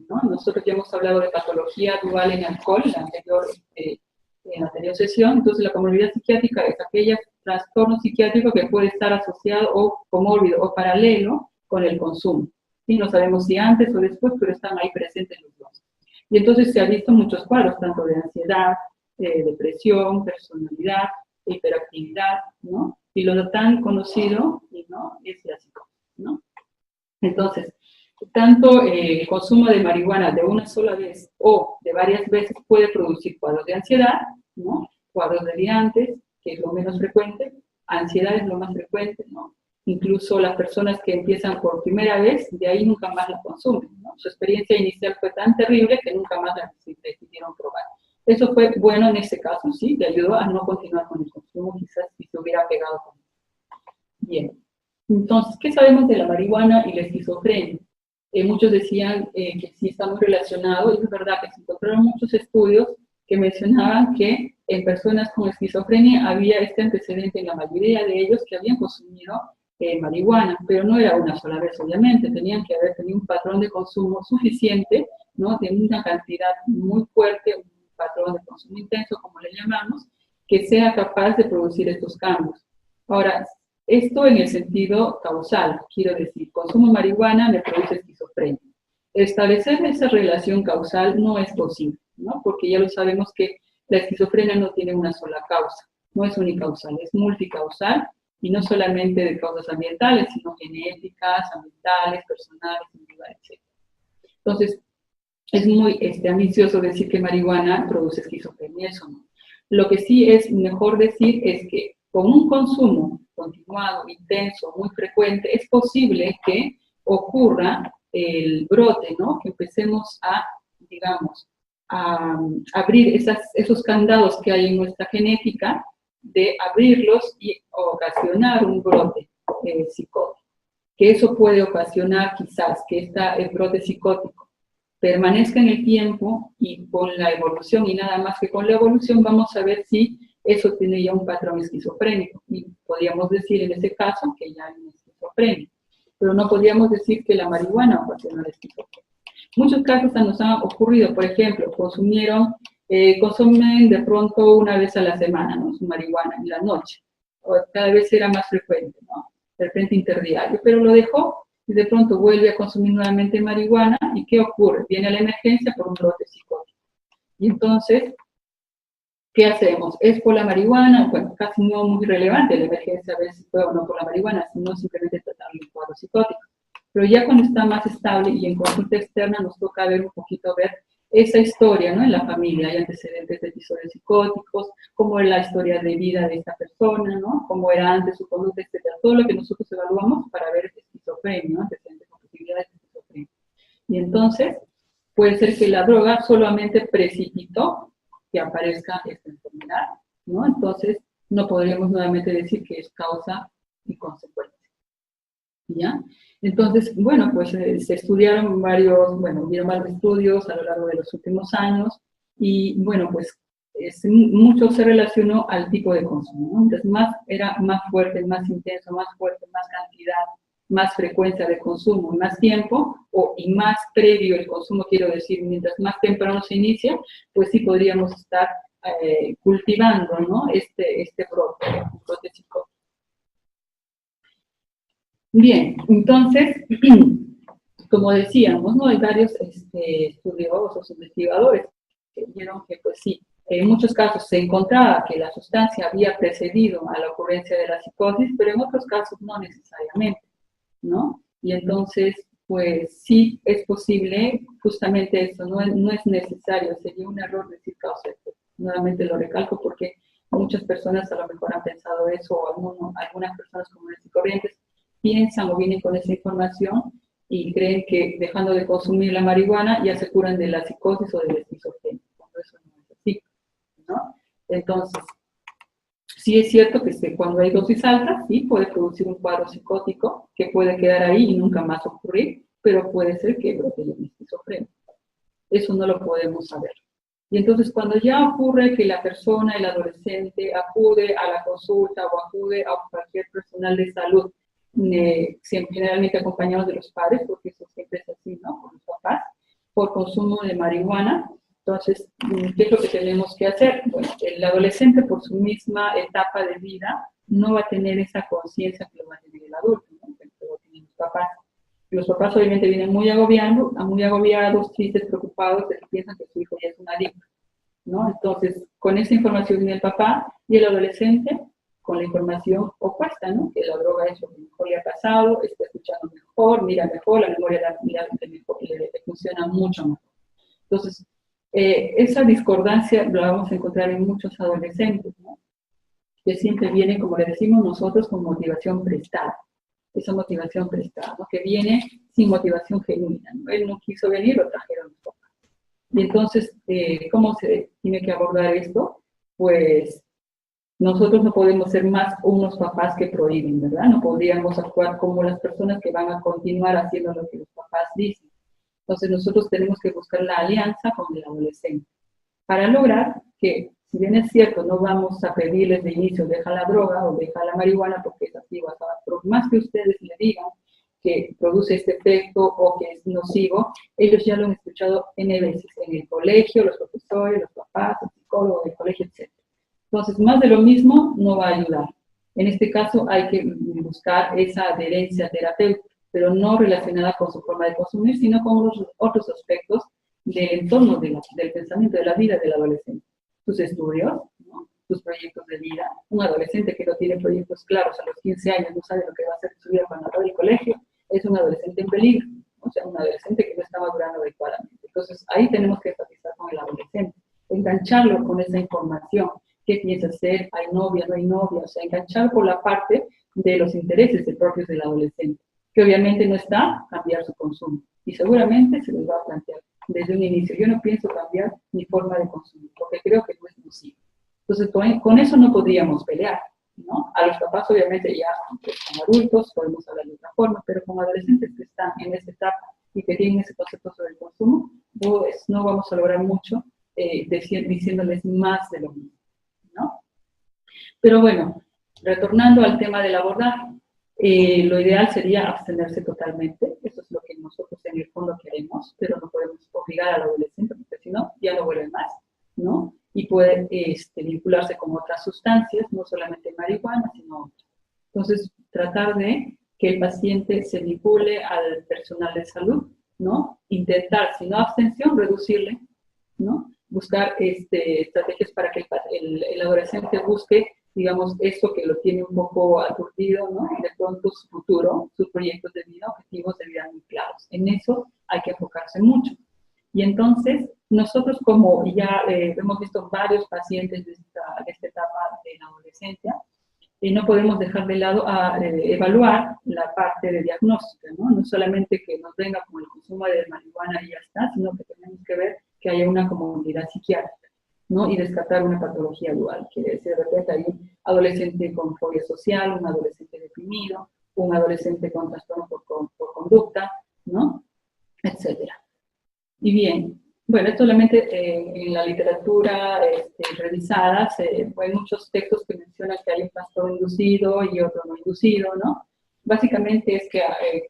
¿no? Nosotros ya hemos hablado de patología dual en alcohol en la anterior sesión. Entonces, la comorbilidad psiquiátrica es aquel trastorno psiquiátrico que puede estar asociado o comórbido o paralelo con el consumo. Y no sabemos si antes o después, pero están ahí presentes los dos. Y entonces se han visto muchos cuadros, tanto de ansiedad, depresión, personalidad, hiperactividad, ¿no? Y lo tan conocido, ¿no?, es la psicosis, ¿no? Entonces, tanto el consumo de marihuana de una sola vez o de varias veces puede producir cuadros de ansiedad, ¿no?, cuadros delirantes, que es lo menos frecuente, ansiedad es lo más frecuente, ¿no? Incluso las personas que empiezan por primera vez, de ahí nunca más la consumen, ¿no? Su experiencia inicial fue tan terrible que nunca más la decidieron probar. Eso fue bueno en ese caso, ¿sí? Le ayudó a no continuar con el consumo, quizás si se hubiera pegado con él. Bien. Entonces, ¿qué sabemos de la marihuana y la esquizofrenia? Muchos decían que sí está muy relacionado, y es verdad que se encontraron muchos estudios que mencionaban que en personas con esquizofrenia había este antecedente en la mayoría de ellos que habían consumido marihuana, pero no era una sola vez, obviamente, tenían que haber tenido un patrón de consumo suficiente, ¿no? De una cantidad muy fuerte, un patrón de consumo intenso, como le llamamos, que sea capaz de producir estos cambios. Ahora, esto en el sentido causal, quiero decir, consumo de marihuana me produce esquizofrenia. Establecer esa relación causal no es posible, ¿no? Porque ya lo sabemos que la esquizofrenia no tiene una sola causa, no es unicausal, es multicausal, y no solamente de causas ambientales, sino genéticas, ambientales, personales, individuales, etc. Entonces, es muy ambicioso decir que marihuana produce esquizofrenia, eso no. Lo que sí es mejor decir es que con un consumo continuado, intenso, muy frecuente, es posible que ocurra el brote, ¿no? Que empecemos a, digamos, a abrir esos candados que hay en nuestra genética, de abrirlos y ocasionar un brote psicótico. Que eso puede ocasionar quizás que el brote psicótico permanezca en el tiempo, y con la evolución, y nada más que con la evolución, vamos a ver si eso tiene ya un patrón esquizofrénico. Y podríamos decir en ese caso que ya hay una esquizofrenia. Pero no podríamos decir que la marihuana ocasiona la esquizofrenia. Muchos casos nos han ocurrido, por ejemplo, consumen de pronto una vez a la semana, ¿no? Su marihuana en la noche, o cada vez era más frecuente, ¿no? De frente interdiario, pero lo dejó y de pronto vuelve a consumir nuevamente marihuana, ¿y qué ocurre? Viene a la emergencia por un brote psicótico. Y entonces, ¿qué hacemos? ¿Es por la marihuana? Bueno, casi no muy relevante la emergencia, a ver si fue o no por la marihuana, sino simplemente tratar un cuadro psicótico. Pero ya cuando está más estable y en consulta externa nos toca ver un poquito, ver esa historia, ¿no? En la familia, hay antecedentes de episodios psicóticos, cómo es la historia de vida de esta persona, ¿no? Cómo era antes su conducta, etcétera. Todo lo que nosotros evaluamos para ver esquizofrenia, ¿no? Antecedentes con posibilidades de esquizofrenia. Y entonces, puede ser que la droga solamente precipitó que aparezca esta enfermedad, ¿no? Entonces, no podríamos nuevamente decir que es causa y consecuencia. ¿Ya? Entonces, bueno, pues se estudiaron hubieron varios estudios a lo largo de los últimos años, y bueno, pues mucho se relacionó al tipo de consumo, ¿no? Entonces, era más fuerte, más intenso, más fuerte, más cantidad, más frecuencia de consumo, más tiempo, y más previo el consumo, quiero decir, mientras más temprano se inicia, pues sí podríamos estar cultivando, ¿no? Este brote psicótico. Bien, entonces, como decíamos, ¿no? Hay varios estudiosos, investigadores, que vieron que, pues sí, en muchos casos se encontraba que la sustancia había precedido a la ocurrencia de la psicosis, pero en otros casos no necesariamente, ¿no? Y entonces, pues sí es posible, justamente eso, no es necesario, sería un error decir causa-efecto. Nuevamente lo recalco porque muchas personas a lo mejor han pensado eso, o algunas personas comunes y corrientes piensan o vienen con esa información y creen que dejando de consumir la marihuana ya se curan de la psicosis o de la esquizofrenia. Eso no es así, ¿no? Entonces, sí es cierto que cuando hay dosis altas, sí puede producir un cuadro psicótico que puede quedar ahí y nunca más ocurrir, pero puede ser que brote una esquizofrenia. Eso no lo podemos saber. Y entonces, cuando ya ocurre que la persona, el adolescente, acude a la consulta o acude a cualquier personal de salud, generalmente acompañados de los padres, porque eso siempre es así, ¿no? Con los papás, por consumo de marihuana. Entonces, ¿qué es lo que tenemos que hacer? Bueno, el adolescente, por su misma etapa de vida, no va a tener esa conciencia que lo va a tener el adulto, ¿no? Que lo tienen los papás. Los papás obviamente vienen muy agobiados, tristes, preocupados, de que piensan que su hijo ya es un adicto, ¿no? Entonces, con esa información viene el papá, y el adolescente con la información opuesta, ¿no? Que la droga es lo que mejor le ha pasado, está escuchando mejor, mira mejor, la memoria le funciona mucho mejor. Entonces, esa discordancia la vamos a encontrar en muchos adolescentes, ¿no? Que siempre vienen, como le decimos nosotros, con motivación prestada. Esa motivación prestada, ¿no? Que viene sin motivación genuina, ¿no? Él no quiso venir, lo trajeron los papás. Y entonces, ¿cómo se tiene que abordar esto? Pues nosotros no podemos ser más unos papás que prohíben, ¿verdad? No podríamos actuar como las personas que van a continuar haciendo lo que los papás dicen. Entonces nosotros tenemos que buscar la alianza con el adolescente para lograr que Si bien es cierto, no vamos a pedirles de inicio, deja la droga o deja la marihuana porque es así, pero más que ustedes le digan que produce este efecto o que es nocivo, ellos ya lo han escuchado N veces en el colegio, los profesores, los papás, el psicólogo del colegio, etc. Entonces, más de lo mismo no va a ayudar. En este caso hay que buscar esa adherencia terapéutica, pero no relacionada con su forma de consumir, sino con los otros aspectos del entorno del pensamiento, de la vida del adolescente. Sus estudios, ¿no? Sus proyectos de vida. Un adolescente que no tiene proyectos claros a los 15 años, no sabe lo que va a hacer en su vida cuando acabe el colegio, es un adolescente en peligro, o sea, un adolescente que no está madurando adecuadamente. Entonces, ahí tenemos que enfatizar con el adolescente, engancharlo con esa información. ¿Qué piensa hacer? ¿Hay novia? ¿No hay novia? O sea, enganchar por la parte de los intereses propios del adolescente, que obviamente no está cambiar su consumo. Y seguramente se les va a plantear desde un inicio. Yo no pienso cambiar mi forma de consumir, porque creo que no es nocivo. Entonces, con eso no podríamos pelear, ¿no? A los papás, obviamente, ya pues, con adultos podemos hablar de otra forma, pero con adolescentes que están en esa etapa y que tienen ese concepto sobre el consumo, pues no vamos a lograr mucho diciéndoles más de lo mismo, ¿no? Pero bueno, retornando al tema del abordaje, lo ideal sería abstenerse totalmente, eso es lo que nosotros en el fondo queremos, pero no podemos obligar al adolescente, porque si no, ya no vuelve más, ¿no? Y puede vincularse con otras sustancias, no solamente marihuana, sino otras. Entonces, tratar de que el paciente se vincule al personal de salud, ¿no? Intentar, si no abstención, reducirle, ¿no? Buscar estrategias para que el adolescente busque, digamos, eso que lo tiene un poco aturdido, ¿no? Y de pronto su futuro, sus proyectos de vida, objetivos de vida muy claros. En eso hay que enfocarse mucho. Y entonces, nosotros como ya hemos visto varios pacientes de esta etapa de la adolescencia, no podemos dejar de lado a evaluar la parte de diagnóstica, ¿no? No solamente que nos venga como el consumo de marihuana y ya está, sino que tenemos que ver que haya una comorbilidad psiquiátrica, ¿no? Y descartar una patología dual, quiere decir, de repente hay un adolescente con fobia social, un adolescente deprimido, un adolescente con trastorno por conducta, ¿no? Etcétera. Y bien, bueno, esto solamente en la literatura revisada, hay muchos textos que mencionan que hay un trastorno inducido y otro no inducido, ¿no? Básicamente es que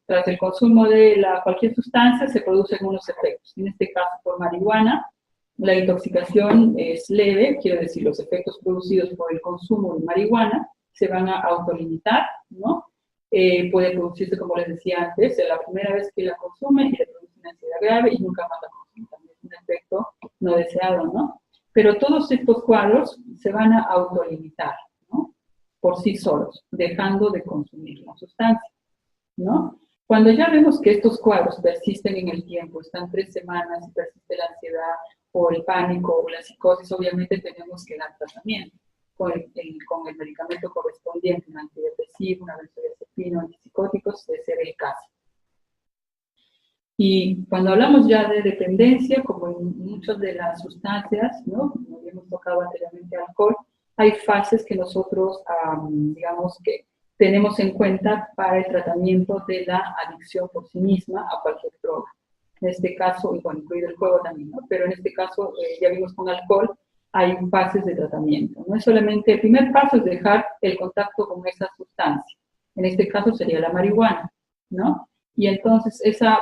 tras el consumo de cualquier sustancia se producen unos efectos. En este caso, por marihuana, la intoxicación es leve, quiere decir, los efectos producidos por el consumo de marihuana se van a autolimitar, ¿no? Puede producirse, como les decía antes, la primera vez que la consume y le produce una ansiedad grave y nunca más la consume. También es un efecto no deseado, ¿no? Pero todos estos cuadros se van a autolimitar, ¿no? Por sí solos, dejando de consumir la sustancia, ¿no? Cuando ya vemos que estos cuadros persisten en el tiempo, están 3 semanas y persiste la ansiedad o el pánico o la psicosis, obviamente tenemos que dar tratamiento con el medicamento correspondiente, un antidepresivo, una benzodiazepina, antipsicóticos, de ser el caso. Y cuando hablamos ya de dependencia, como en muchas de las sustancias, ¿no? Como habíamos tocado anteriormente alcohol, hay fases que nosotros, digamos que tenemos en cuenta para el tratamiento de la adicción por sí misma a cualquier droga. En este caso, y bueno, incluido el juego también, ¿no? Pero en este caso, ya vimos con alcohol, hay fases de tratamiento. No es solamente, el primer paso es dejar el contacto con esa sustancia. En este caso sería la marihuana, ¿no? Y entonces esa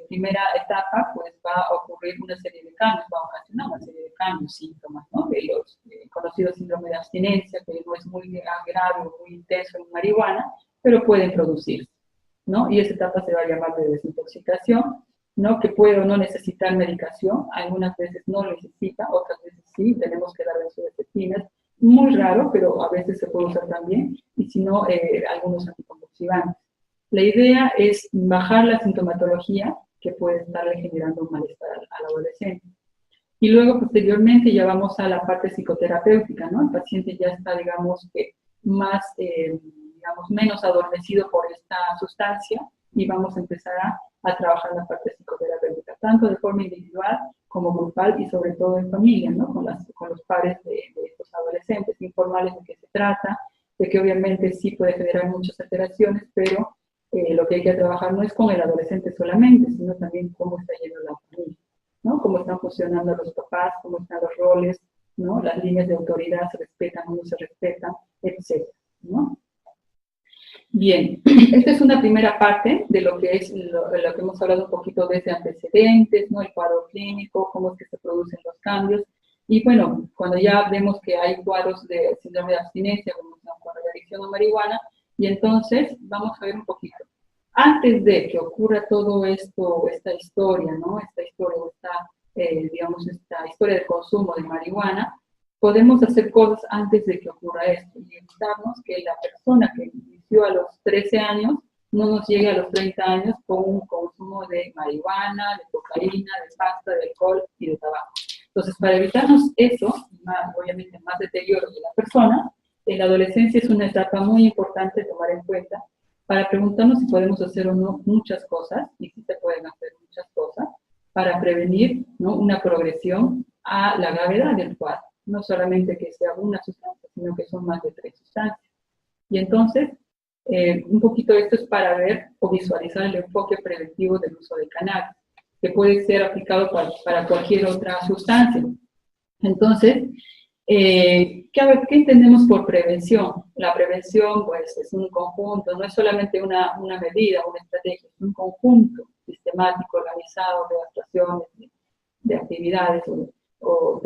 primera etapa, pues va a ocurrir una serie de cambios, va a ocasionar una serie de cambios, síntomas, ¿no? De los conocidos síndrome de abstinencia, que no es muy grave o muy intenso en marihuana, pero pueden producirse, ¿no? Y esa etapa se va a llamar de desintoxicación, ¿no? Que puede o no necesitar medicación, algunas veces no necesita, otras veces sí, tenemos que dar benzodiazepinas, muy raro, pero a veces se puede usar también, y si no, algunos anticonvulsivantes. La idea es bajar la sintomatología que puede estarle generando un malestar al adolescente. Y luego, posteriormente, ya vamos a la parte psicoterapéutica, ¿no? El paciente ya está, digamos, que más, digamos, menos adormecido por esta sustancia y vamos a empezar a trabajar la parte psicoterapéutica, tanto de forma individual como grupal y sobre todo en familia, ¿no? Con los pares de estos adolescentes, informarles de qué se trata, de que obviamente sí puede generar muchas alteraciones, pero lo que hay que trabajar no es con el adolescente solamente, sino también cómo está yendo la familia, ¿no? Cómo están funcionando los papás, cómo están los roles, ¿no? Las líneas de autoridad se respetan o no se respetan, etc., ¿no? Bien, esta es una primera parte de lo que es lo que hemos hablado un poquito desde antecedentes, ¿no? El cuadro clínico, cómo es que se producen los cambios. Y bueno, cuando ya vemos que hay cuadros de síndrome de abstinencia, como un cuadro de adicción a marihuana, y entonces vamos a ver un poquito. Antes de que ocurra todo esto, esta historia, ¿no? Esta historia, digamos, esta historia de consumo de marihuana, podemos hacer cosas antes de que ocurra esto y evitarnos que la persona que inició a los 13 años no nos llegue a los 30 años con un consumo de marihuana, de cocaína, de pasta, de alcohol y de tabaco. Entonces, para evitarnos eso, obviamente más deterioro de la persona, en la adolescencia es una etapa muy importante de tomar en cuenta para preguntarnos si podemos hacer o no muchas cosas, y si se pueden hacer muchas cosas, para prevenir, ¿no?, una progresión a la gravedad del cuadro. No solamente que sea una sustancia, sino que son más de 3 sustancias. Y entonces, un poquito esto es para ver o visualizar el enfoque preventivo del uso de cannabis, que puede ser aplicado para cualquier otra sustancia. Entonces, ¿qué entendemos por prevención? La prevención, pues, es un conjunto, no es solamente una medida, una estrategia, es un conjunto sistemático, organizado de actuaciones, de actividades o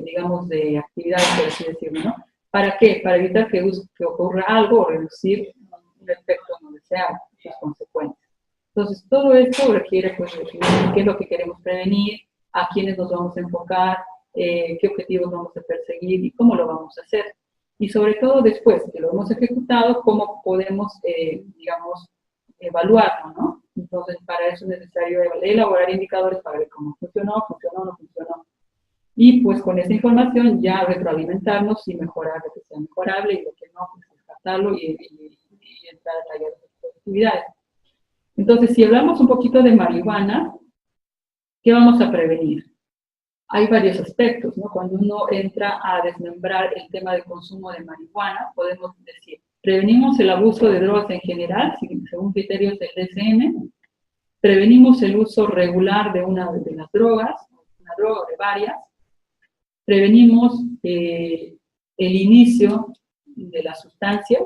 digamos, de actividades, por así decirlo, ¿no? ¿Para qué? Para evitar que ocurra algo o reducir un efecto no deseado, sus consecuencias. Entonces, todo esto requiere, pues, definir qué es lo que queremos prevenir, a quiénes nos vamos a enfocar, qué objetivos vamos a perseguir y cómo lo vamos a hacer. Y sobre todo, después que lo hemos ejecutado, cómo podemos, digamos, evaluarlo, ¿no? Entonces, para eso es necesario elaborar indicadores para ver cómo funcionó, funcionó, no funcionó. Y pues con esa información ya retroalimentarnos y mejorar lo que sea mejorable y lo que no, pues descartarlo y entrar a taller de actividades. Entonces, si hablamos un poquito de marihuana, ¿qué vamos a prevenir? Hay varios aspectos, ¿no? Cuando uno entra a desmembrar el tema del consumo de marihuana, podemos decir, prevenimos el abuso de drogas en general, según criterios del DSM, prevenimos el uso regular de una de las drogas, una droga o de varias, prevenimos el inicio de las sustancias.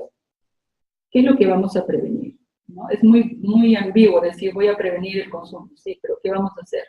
¿Qué es lo que vamos a prevenir? ¿No? Es muy ambiguo decir voy a prevenir el consumo, sí, pero ¿qué vamos a hacer?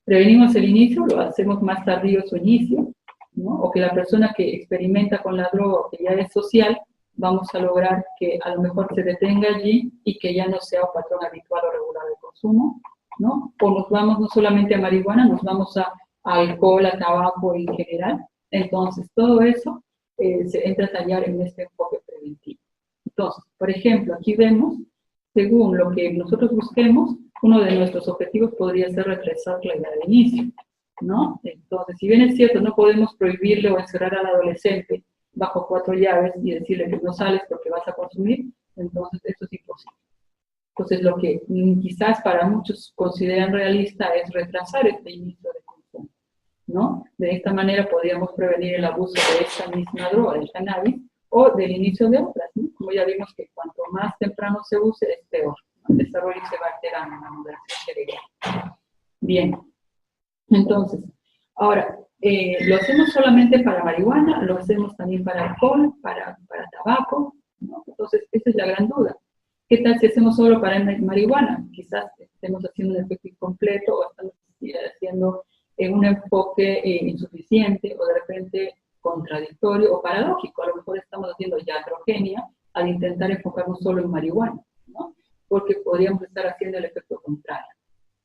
Prevenimos el inicio, lo hacemos más tardío su inicio, ¿no? O que la persona que experimenta con la droga o que ya es social, vamos a lograr que a lo mejor se detenga allí y que ya no sea un patrón habitual o regular de consumo, ¿no? O nos vamos no solamente a marihuana, nos vamos a alcohol, a tabaco en general. Entonces, todo eso se entra a tallar en este enfoque preventivo. Entonces, por ejemplo, aquí vemos, según lo que nosotros busquemos, uno de nuestros objetivos podría ser retrasar la edad de inicio, ¿no? Entonces, si bien es cierto, no podemos prohibirle o encerrar al adolescente bajo 4 llaves y decirle que no sales porque vas a consumir, entonces eso es imposible. Entonces, lo que quizás para muchos consideran realista es retrasar este inicio de consumo, ¿no? De esta manera podríamos prevenir el abuso de esta misma droga, del cannabis, o del inicio de otras, ¿no? Como ya vimos que cuanto más temprano se use, es peor, ¿no? El desarrollo se va alterando, la moderación cerebral. Bien, entonces, ahora, ¿lo hacemos solamente para marihuana? ¿Lo hacemos también para alcohol, para tabaco? ¿No? Entonces, esa es la gran duda. ¿Qué tal si hacemos solo para marihuana? Quizás estemos haciendo un efecto incompleto o estamos haciendo un enfoque insuficiente o de repente contradictorio o paradójico. A lo mejor estamos haciendo iatrogenia al intentar enfocarnos solo en marihuana, ¿no? Porque podríamos estar haciendo el efecto contrario,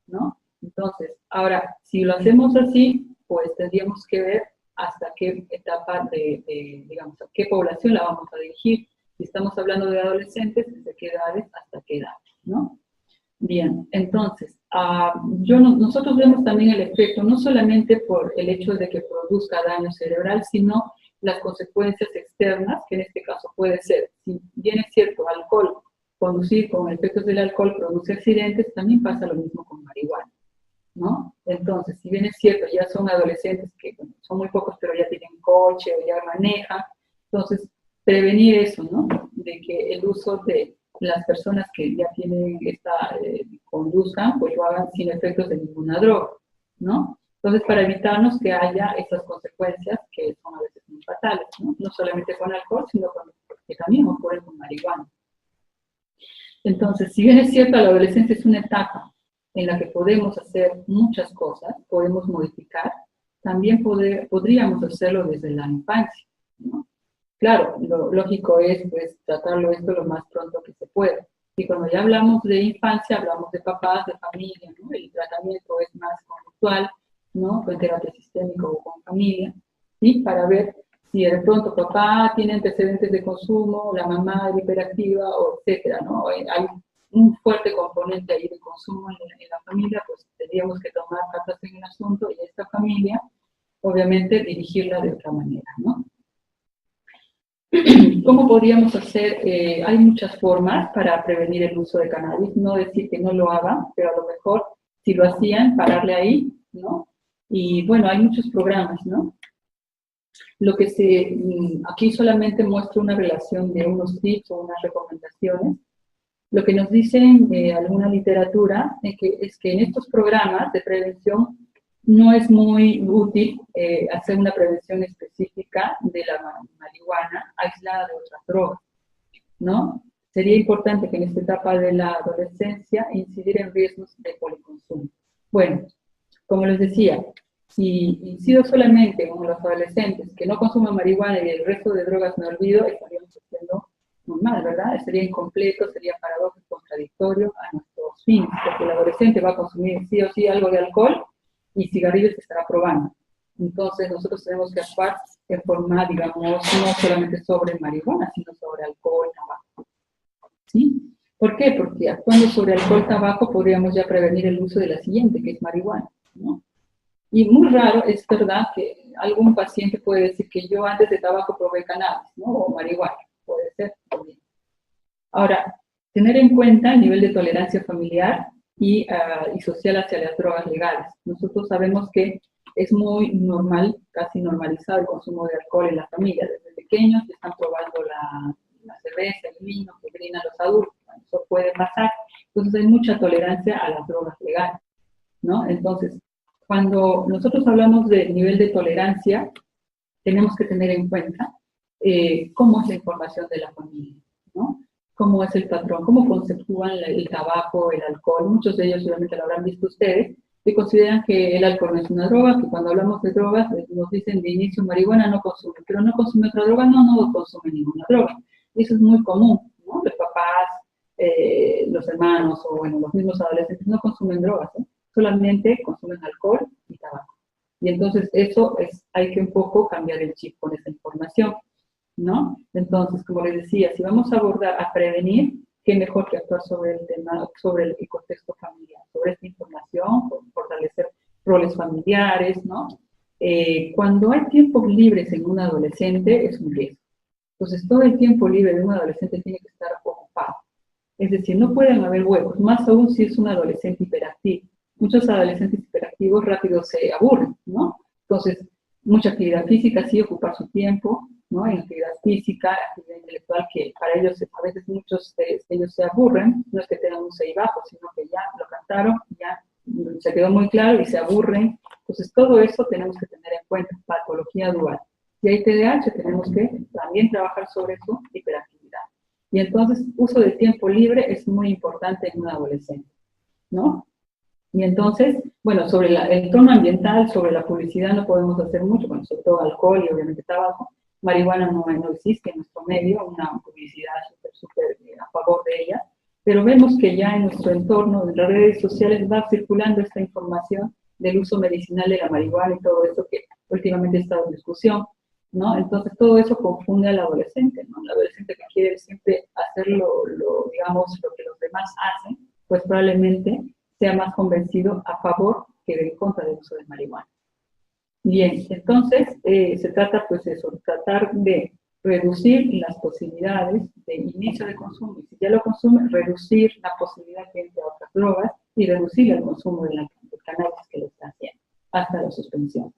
¿no? Entonces, ahora, si lo hacemos así, pues tendríamos que ver hasta qué etapa digamos, a qué población la vamos a dirigir. Si estamos hablando de adolescentes, ¿desde qué edades hasta qué edad, ¿no? Bien, entonces, nosotros vemos también el efecto, no solamente por el hecho de que produzca daño cerebral, sino las consecuencias externas, que en este caso puede ser, si bien es cierto, alcohol, conducir con efectos del alcohol produce accidentes, también pasa lo mismo con marihuana, ¿no? Entonces, si bien es cierto, ya son adolescentes que bueno, son muy pocos, pero ya tienen coche o ya manejan, entonces, prevenir eso, ¿no? De que el uso de las personas que ya tienen conduzcan, pues lo hagan sin efectos de ninguna droga, ¿no? Entonces, para evitarnos que haya esas consecuencias que son a veces muy fatales, ¿no? No solamente con alcohol, sino que también ocurre con marihuana. Entonces, si bien es cierto, la adolescencia es una etapa en la que podemos hacer muchas cosas, podemos modificar, también podríamos hacerlo desde la infancia, ¿no? Claro, lo lógico es pues tratarlo esto lo más pronto que se pueda. Y cuando ya hablamos de infancia, hablamos de papás, de familia, ¿no? El tratamiento es más conductual, ¿no? Con terapia sistémica o con familia, ¿sí? Para ver si de pronto papá tiene antecedentes de consumo, la mamá es hiperactiva, o etcétera, ¿no? Hay un fuerte componente ahí de consumo en la familia, pues tendríamos que tomar cartas en el asunto y esta familia, obviamente, dirigirla de otra manera, ¿no? ¿Cómo podríamos hacer? Hay muchas formas para prevenir el uso de cannabis, no decir que no lo hagan, pero a lo mejor si lo hacían, pararle ahí, ¿no? Y bueno, hay muchos programas, ¿no? Lo que aquí solamente muestro una relación de unos tips o unas recomendaciones. Lo que nos dicen alguna literatura es que en estos programas de prevención no es muy útil hacer una prevención específica de la marihuana aislada de otras drogas, ¿no? Sería importante que en esta etapa de la adolescencia incidir en riesgos de policonsumo. Bueno, como les decía, si incido solamente con los adolescentes que no consuman marihuana y el resto de drogas me olvido, estaríamos haciendo normal, ¿verdad? Sería incompleto, sería paradójico, contradictorio a nuestros fines, porque el adolescente va a consumir sí o sí algo de alcohol y cigarrillos se estará probando. Entonces nosotros tenemos que actuar de forma, digamos, no solamente sobre marihuana, sino sobre alcohol, tabaco. ¿Sí? ¿Por qué? Porque actuando sobre alcohol, tabaco, podríamos ya prevenir el uso de la siguiente, que es marihuana, ¿no? Y muy raro, es verdad, que algún paciente puede decir que yo antes de tabaco probé cannabis, ¿no? O marihuana, puede ser también. Ahora, tener en cuenta el nivel de tolerancia familiar y social hacia las drogas legales. Nosotros sabemos que es muy normal, casi normalizado el consumo de alcohol en la familia. Desde pequeños están probando la cerveza, el vino que brindan los adultos. Eso puede pasar. Entonces hay mucha tolerancia a las drogas legales, ¿no? Entonces, cuando nosotros hablamos de nivel de tolerancia, tenemos que tener en cuenta cómo es la información de la familia, ¿no? Cómo es el patrón, cómo conceptúan el tabaco, el alcohol. Muchos de ellos seguramente lo habrán visto ustedes, que consideran que el alcohol no es una droga, que cuando hablamos de drogas nos dicen de inicio marihuana no consume, pero no consume otra droga, no consume ninguna droga. Y eso es muy común, ¿no? Los papás, los hermanos o bueno, los mismos adolescentes no consumen drogas, ¿eh? Solamente consumen alcohol y tabaco. Y entonces eso hay que un poco cambiar el chip con esa información, ¿no? Entonces, como les decía, si vamos a abordar, a prevenir, qué mejor que actuar sobre el tema, sobre el contexto familiar, sobre esta información, fortalecer roles familiares, ¿no? Cuando hay tiempos libres en un adolescente, es un riesgo. Entonces, todo el tiempo libre de un adolescente tiene que estar ocupado. Es decir, no pueden haber huecos, más aún si es un adolescente hiperactivo. Muchos adolescentes hiperactivos rápido se aburren, ¿no? Entonces, mucha actividad física, sí, ocupar su tiempo, ¿no? En actividad física, actividad intelectual, que para ellos, a veces muchos de ellos se aburren, no es que tengan un 6 bajo, sino que ya lo cantaron, ya se quedó muy claro y se aburren. Entonces, todo eso tenemos que tener en cuenta, patología dual. Si hay TDAH, tenemos que también trabajar sobre su hiperactividad. Y entonces, uso del tiempo libre es muy importante en un adolescente, ¿no? Y entonces, bueno, sobre el entorno ambiental, sobre la publicidad no podemos hacer mucho, bueno, sobre todo alcohol y obviamente tabaco. Marihuana no existe en nuestro medio, una publicidad súper a favor de ella, pero vemos que ya en nuestro entorno, en las redes sociales, va circulando esta información del uso medicinal de la marihuana y todo eso que últimamente está en discusión, ¿no? Entonces todo eso confunde al adolescente, ¿no? El adolescente que quiere siempre hacer digamos, lo que los demás hacen, pues probablemente sea más convencido a favor que en contra del uso de marihuana. Bien, entonces se trata pues eso, tratar de reducir las posibilidades de inicio de consumo, y si ya lo consume, reducir la posibilidad que entre a otras drogas y reducir el consumo del cannabis que lo está haciendo, hasta la suspensión.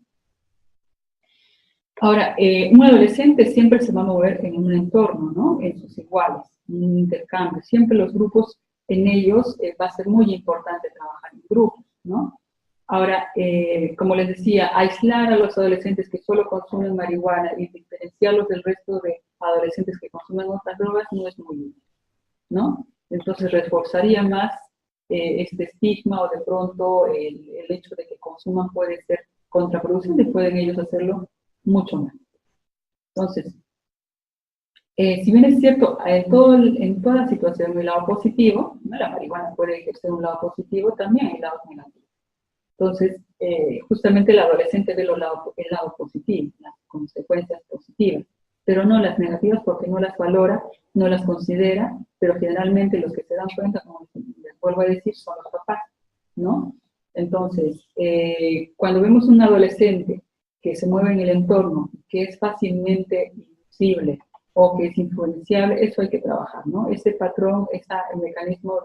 Ahora, un adolescente siempre se va a mover en un entorno, ¿no? En sus iguales, en un intercambio. Siempre los grupos, en ellos va a ser muy importante trabajar en grupos, ¿no? Ahora, como les decía, aislar a los adolescentes que solo consumen marihuana y diferenciarlos del resto de adolescentes que consumen otras drogas no es muy útil, ¿no? Entonces reforzaría más este estigma o de pronto el hecho de que consuman puede ser contraproducente y pueden ellos hacerlo mucho más. Entonces, si bien es cierto, en toda situación el lado positivo, ¿no? La marihuana puede ejercer un lado positivo, también hay lados negativos. Entonces, justamente el adolescente ve el lado positivo, las consecuencias positivas, pero no las negativas porque no las valora, no las considera, pero generalmente los que se dan cuenta, como les vuelvo a decir, son los papás, ¿no? Entonces, cuando vemos un adolescente que se mueve en el entorno, que es fácilmente inducible o que es influenciable, eso hay que trabajar, ¿no? Ese patrón, el mecanismo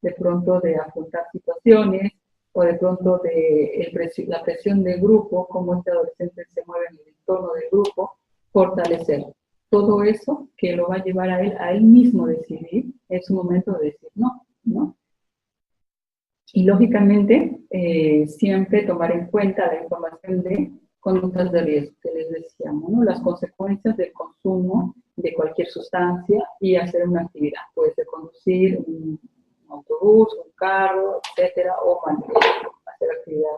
de pronto de afrontar situaciones, o de pronto la presión del grupo, cómo este adolescente se mueve en el entorno del grupo, fortalecer. Todo eso que lo va a llevar a él mismo decidir, en su momento de decir no, ¿no? Y lógicamente, siempre tomar en cuenta la información de conductas de riesgo, que les decíamos, ¿no? Las consecuencias del consumo de cualquier sustancia y hacer una actividad. Puede ser conducir un autobús, un carro, etcétera, o hacer actividad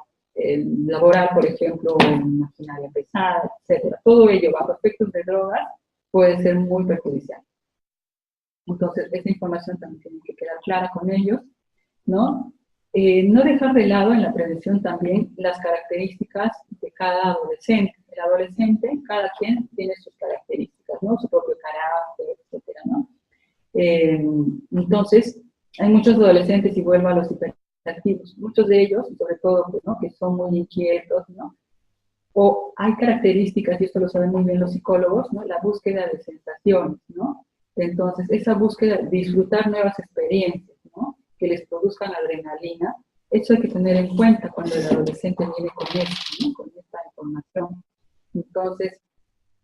laboral, por ejemplo, en maquinaria pesada, etcétera. Todo ello bajo efectos de drogas puede ser muy perjudicial. Entonces, esa información también tiene que quedar clara con ellos, ¿no? No dejar de lado en la prevención también las características de cada adolescente. El adolescente, cada quien tiene sus características, ¿no? Su propio carácter, etcétera, ¿no? Entonces, hay muchos adolescentes, y vuelvo a los hiperactivos, muchos de ellos, sobre todo, pues, ¿no? Que son muy inquietos, ¿no? O hay características, y esto lo saben muy bien los psicólogos, ¿no? La búsqueda de sensaciones, ¿no? Entonces, esa búsqueda de disfrutar nuevas experiencias, ¿no? Que les produzcan adrenalina, eso hay que tener en cuenta cuando el adolescente viene con esto, ¿no? Con esta información. Entonces,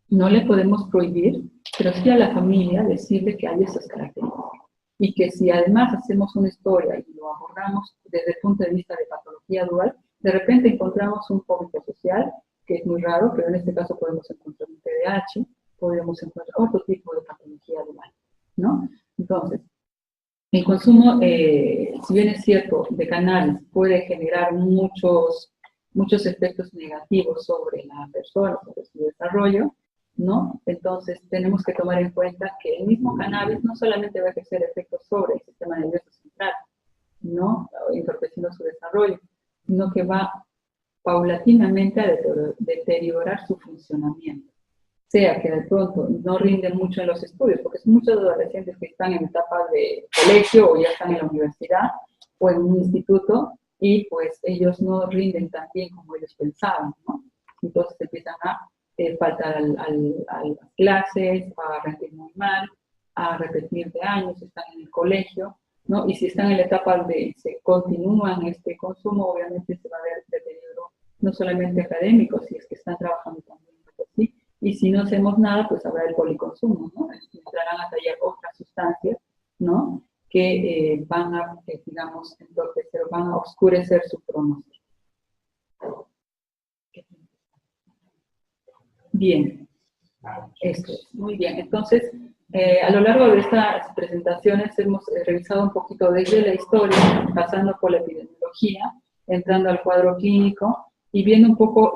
no le podemos prohibir, pero sí a la familia decirle que hay esas características. Y que si además hacemos una historia y lo abordamos desde el punto de vista de patología dual, de repente encontramos un fóbico social, que es muy raro, pero en este caso podemos encontrar un TDAH, podemos encontrar otro tipo de patología dual, ¿no? Entonces, el consumo, si bien es cierto, de cannabis puede generar muchos efectos negativos sobre la persona, sobre su desarrollo, ¿no? Entonces, tenemos que tomar en cuenta que el mismo cannabis no solamente va a ejercer efectos sobre el sistema nervioso central, ¿no? Entorpeciendo su desarrollo, sino que va paulatinamente a deteriorar su funcionamiento. Sea que de pronto no rinden mucho en los estudios, porque son muchos adolescentes que están en etapas de colegio o ya están en la universidad o en un instituto y pues ellos no rinden tan bien como ellos pensaban, ¿no? Entonces empiezan a faltar a las clases, a rendir muy mal, a repetir de años, están en el colegio, ¿no? Y si están en la etapa de se continúan este consumo, obviamente se va a ver deterioro no solamente académico, si es que están trabajando también, ¿sí? Y si no hacemos nada, pues habrá el policonsumo, ¿no? Entrarán a tallar otras sustancias, ¿no? Que van a, digamos, entorpecer, van a oscurecer su pronóstico. Bien, esto es, muy bien. Entonces, a lo largo de estas presentaciones hemos revisado un poquito desde la historia, pasando por la epidemiología, entrando al cuadro clínico y viendo un poco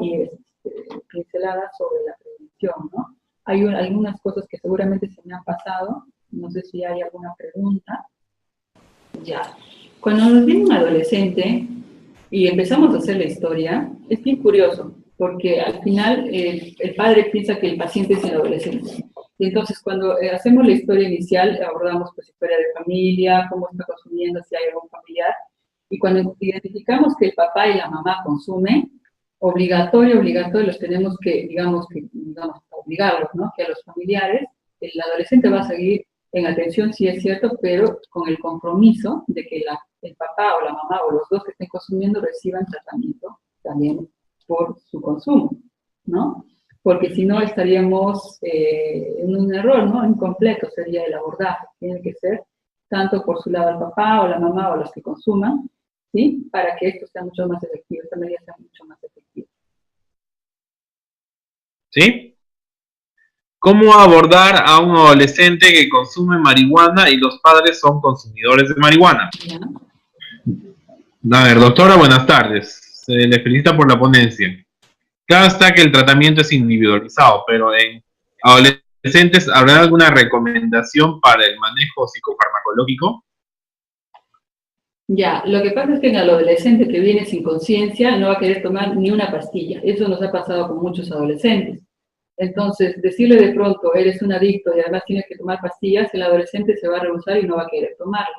pinceladas sobre la prevención, ¿no? Hay algunas cosas que seguramente se me han pasado, no sé si hay alguna pregunta. Ya, cuando nos viene un adolescente y empezamos a hacer la historia, es bien curioso, porque al final el padre piensa que el paciente es el adolescente. Y entonces cuando hacemos la historia inicial, abordamos pues historia de familia, cómo está consumiendo, si hay algún familiar, y cuando identificamos que el papá y la mamá consumen, obligatorio, los tenemos que, digamos, obligarlos, ¿no? Que a los familiares, el adolescente va a seguir en atención, sí es cierto, pero con el compromiso de que el papá o la mamá o los dos que estén consumiendo reciban tratamiento también por su consumo, ¿no? Porque si no estaríamos en un error, ¿no? Incompleto sería el abordaje. Tiene que ser tanto por su lado el papá o la mamá o los que consuman, ¿sí? Para que esto sea mucho más efectivo. esta medida sea mucho más efectiva. ¿Sí? ¿Cómo abordar a un adolescente que consume marihuana y los padres son consumidores de marihuana? ¿Ya? A ver, doctora, buenas tardes. Se le felicita por la ponencia. Claro está que el tratamiento es individualizado, pero en adolescentes, ¿habrá alguna recomendación para el manejo psicofarmacológico? Ya, lo que pasa es que en el adolescente que viene sin conciencia no va a querer tomar ni una pastilla. Eso nos ha pasado con muchos adolescentes. Entonces, decirle de pronto, eres un adicto y además tienes que tomar pastillas, el adolescente se va a rehusar y no va a querer tomarlo.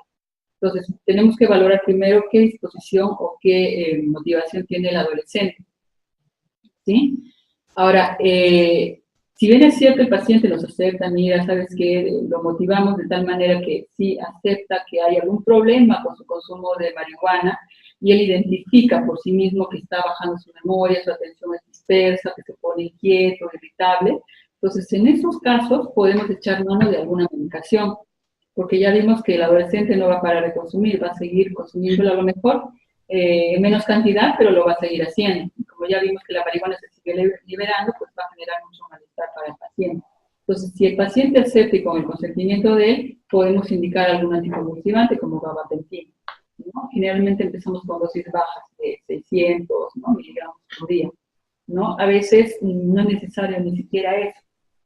Entonces, tenemos que valorar primero qué disposición o qué motivación tiene el adolescente. ¿Sí? Ahora, si bien es cierto el paciente nos acepta, mira, sabes que lo motivamos de tal manera que sí acepta que hay algún problema con su consumo de marihuana y él identifica por sí mismo que está bajando su memoria, su atención es dispersa, que se pone inquieto, irritable. Entonces, en esos casos podemos echar mano de alguna medicación, porque ya vimos que el adolescente no va a parar de consumir, va a seguir consumiéndolo a lo mejor en menos cantidad, pero lo va a seguir haciendo. Como ya vimos que la marihuana se sigue liberando, pues va a generar mucho malestar para el paciente. Entonces, si el paciente acepta y con el consentimiento de él, podemos indicar algún anticonvulsivante como gabapentina, ¿no? Generalmente empezamos con dosis bajas de 600, ¿no?, miligramos por día, ¿no? A veces no es necesario ni siquiera eso,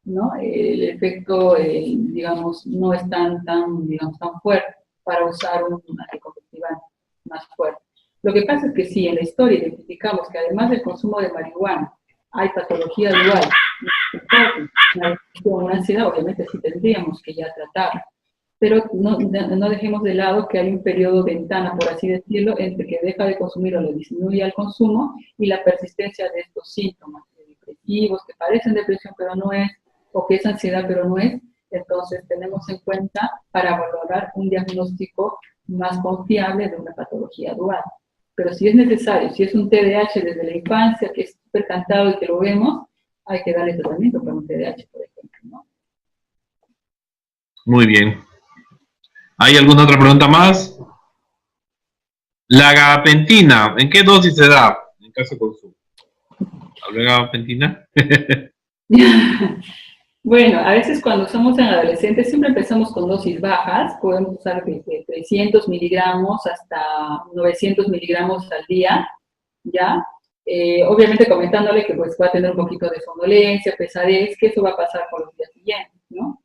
¿no? El efecto, digamos, no es digamos, tan fuerte para usar un anticonvulsivante más fuerte. Lo que pasa es que si en la historia identificamos que además del consumo de marihuana hay patología dual, una ansiedad, obviamente sí tendríamos que ya tratarla. Pero no dejemos de lado que hay un periodo ventana, por así decirlo, entre que deja de consumir o le disminuye el consumo y la persistencia de estos síntomas depresivos, que parecen depresión pero no es, o que es ansiedad pero no es. Entonces tenemos en cuenta para valorar un diagnóstico más confiable de una patología dual. Pero si es necesario, si es un TDAH desde la infancia, que es súper cantado y que lo vemos, hay que darle tratamiento para un TDAH, por ejemplo, ¿no? Muy bien. ¿Hay alguna otra pregunta más? La gabapentina, ¿en qué dosis se da en caso de consumo? ¿Habla de gabapentina? Bueno, a veces cuando somos en adolescentes siempre empezamos con dosis bajas, podemos usar desde 300 miligramos hasta 900 miligramos al día, ¿ya? Obviamente comentándole que pues va a tener un poquito de somnolencia, pesadez, que eso va a pasar por los días siguientes, ¿no?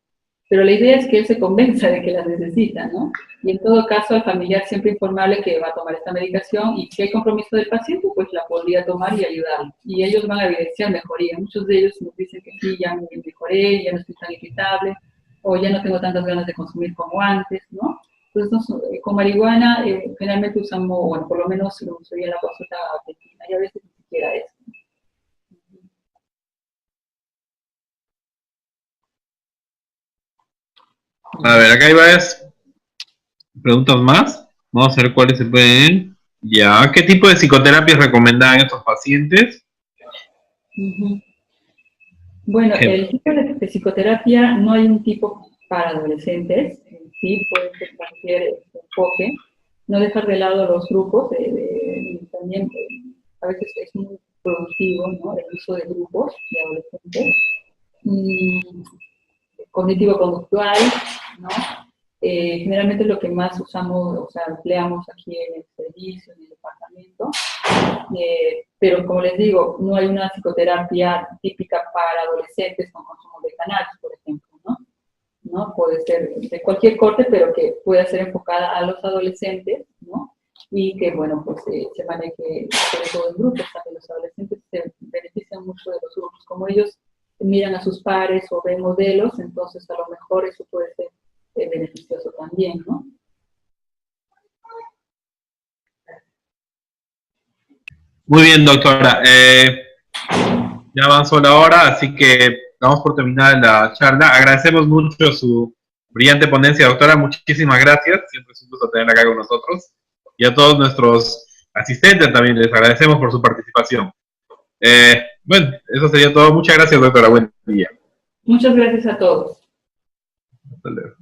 Pero la idea es que él se convenza de que la necesita, ¿no? Y en todo caso al familiar siempre informarle que va a tomar esta medicación y si hay compromiso del paciente, pues la podría tomar y ayudarle. Y ellos van a evidenciar mejoría. Muchos de ellos nos dicen que sí, ya me mejoré, ya no estoy tan irritable, o ya no tengo tantas ganas de consumir como antes, ¿no? Entonces, con marihuana generalmente usamos, bueno, por lo menos lo uso en la consulta gabapentina, y a veces ni siquiera eso. A ver, acá hay varias preguntas más. Vamos a ver cuáles se pueden. Ya, ¿qué tipo de psicoterapia recomendan a estos pacientes? Bueno, el tipo de psicoterapia no hay un tipo para adolescentes, sí, puede ser cualquier enfoque, no dejar de lado los grupos, también a veces es muy productivo, ¿no?, el uso de grupos de adolescentes, cognitivo-conductual, ¿no? Generalmente lo que más usamos, o sea, empleamos aquí en el servicio, en el departamento, pero como les digo, no hay una psicoterapia típica para adolescentes con consumo de cannabis, por ejemplo, ¿no? ¿No? Puede ser de cualquier corte, pero que pueda ser enfocada a los adolescentes, ¿no? Y que, bueno, pues se maneje sobre todo en grupos, también los adolescentes se benefician mucho de los grupos, como ellos miran a sus pares o ven modelos, entonces a lo mejor eso puede ser beneficioso también, ¿no? Muy bien, doctora. Ya avanzó la hora, así que damos por terminada la charla. Agradecemos mucho su brillante ponencia, doctora. Muchísimas gracias. Siempre es un gusto tenerla acá con nosotros. Y a todos nuestros asistentes también les agradecemos por su participación. Bueno, eso sería todo. Muchas gracias, doctora. Buen día. Muchas gracias a todos. Hasta luego.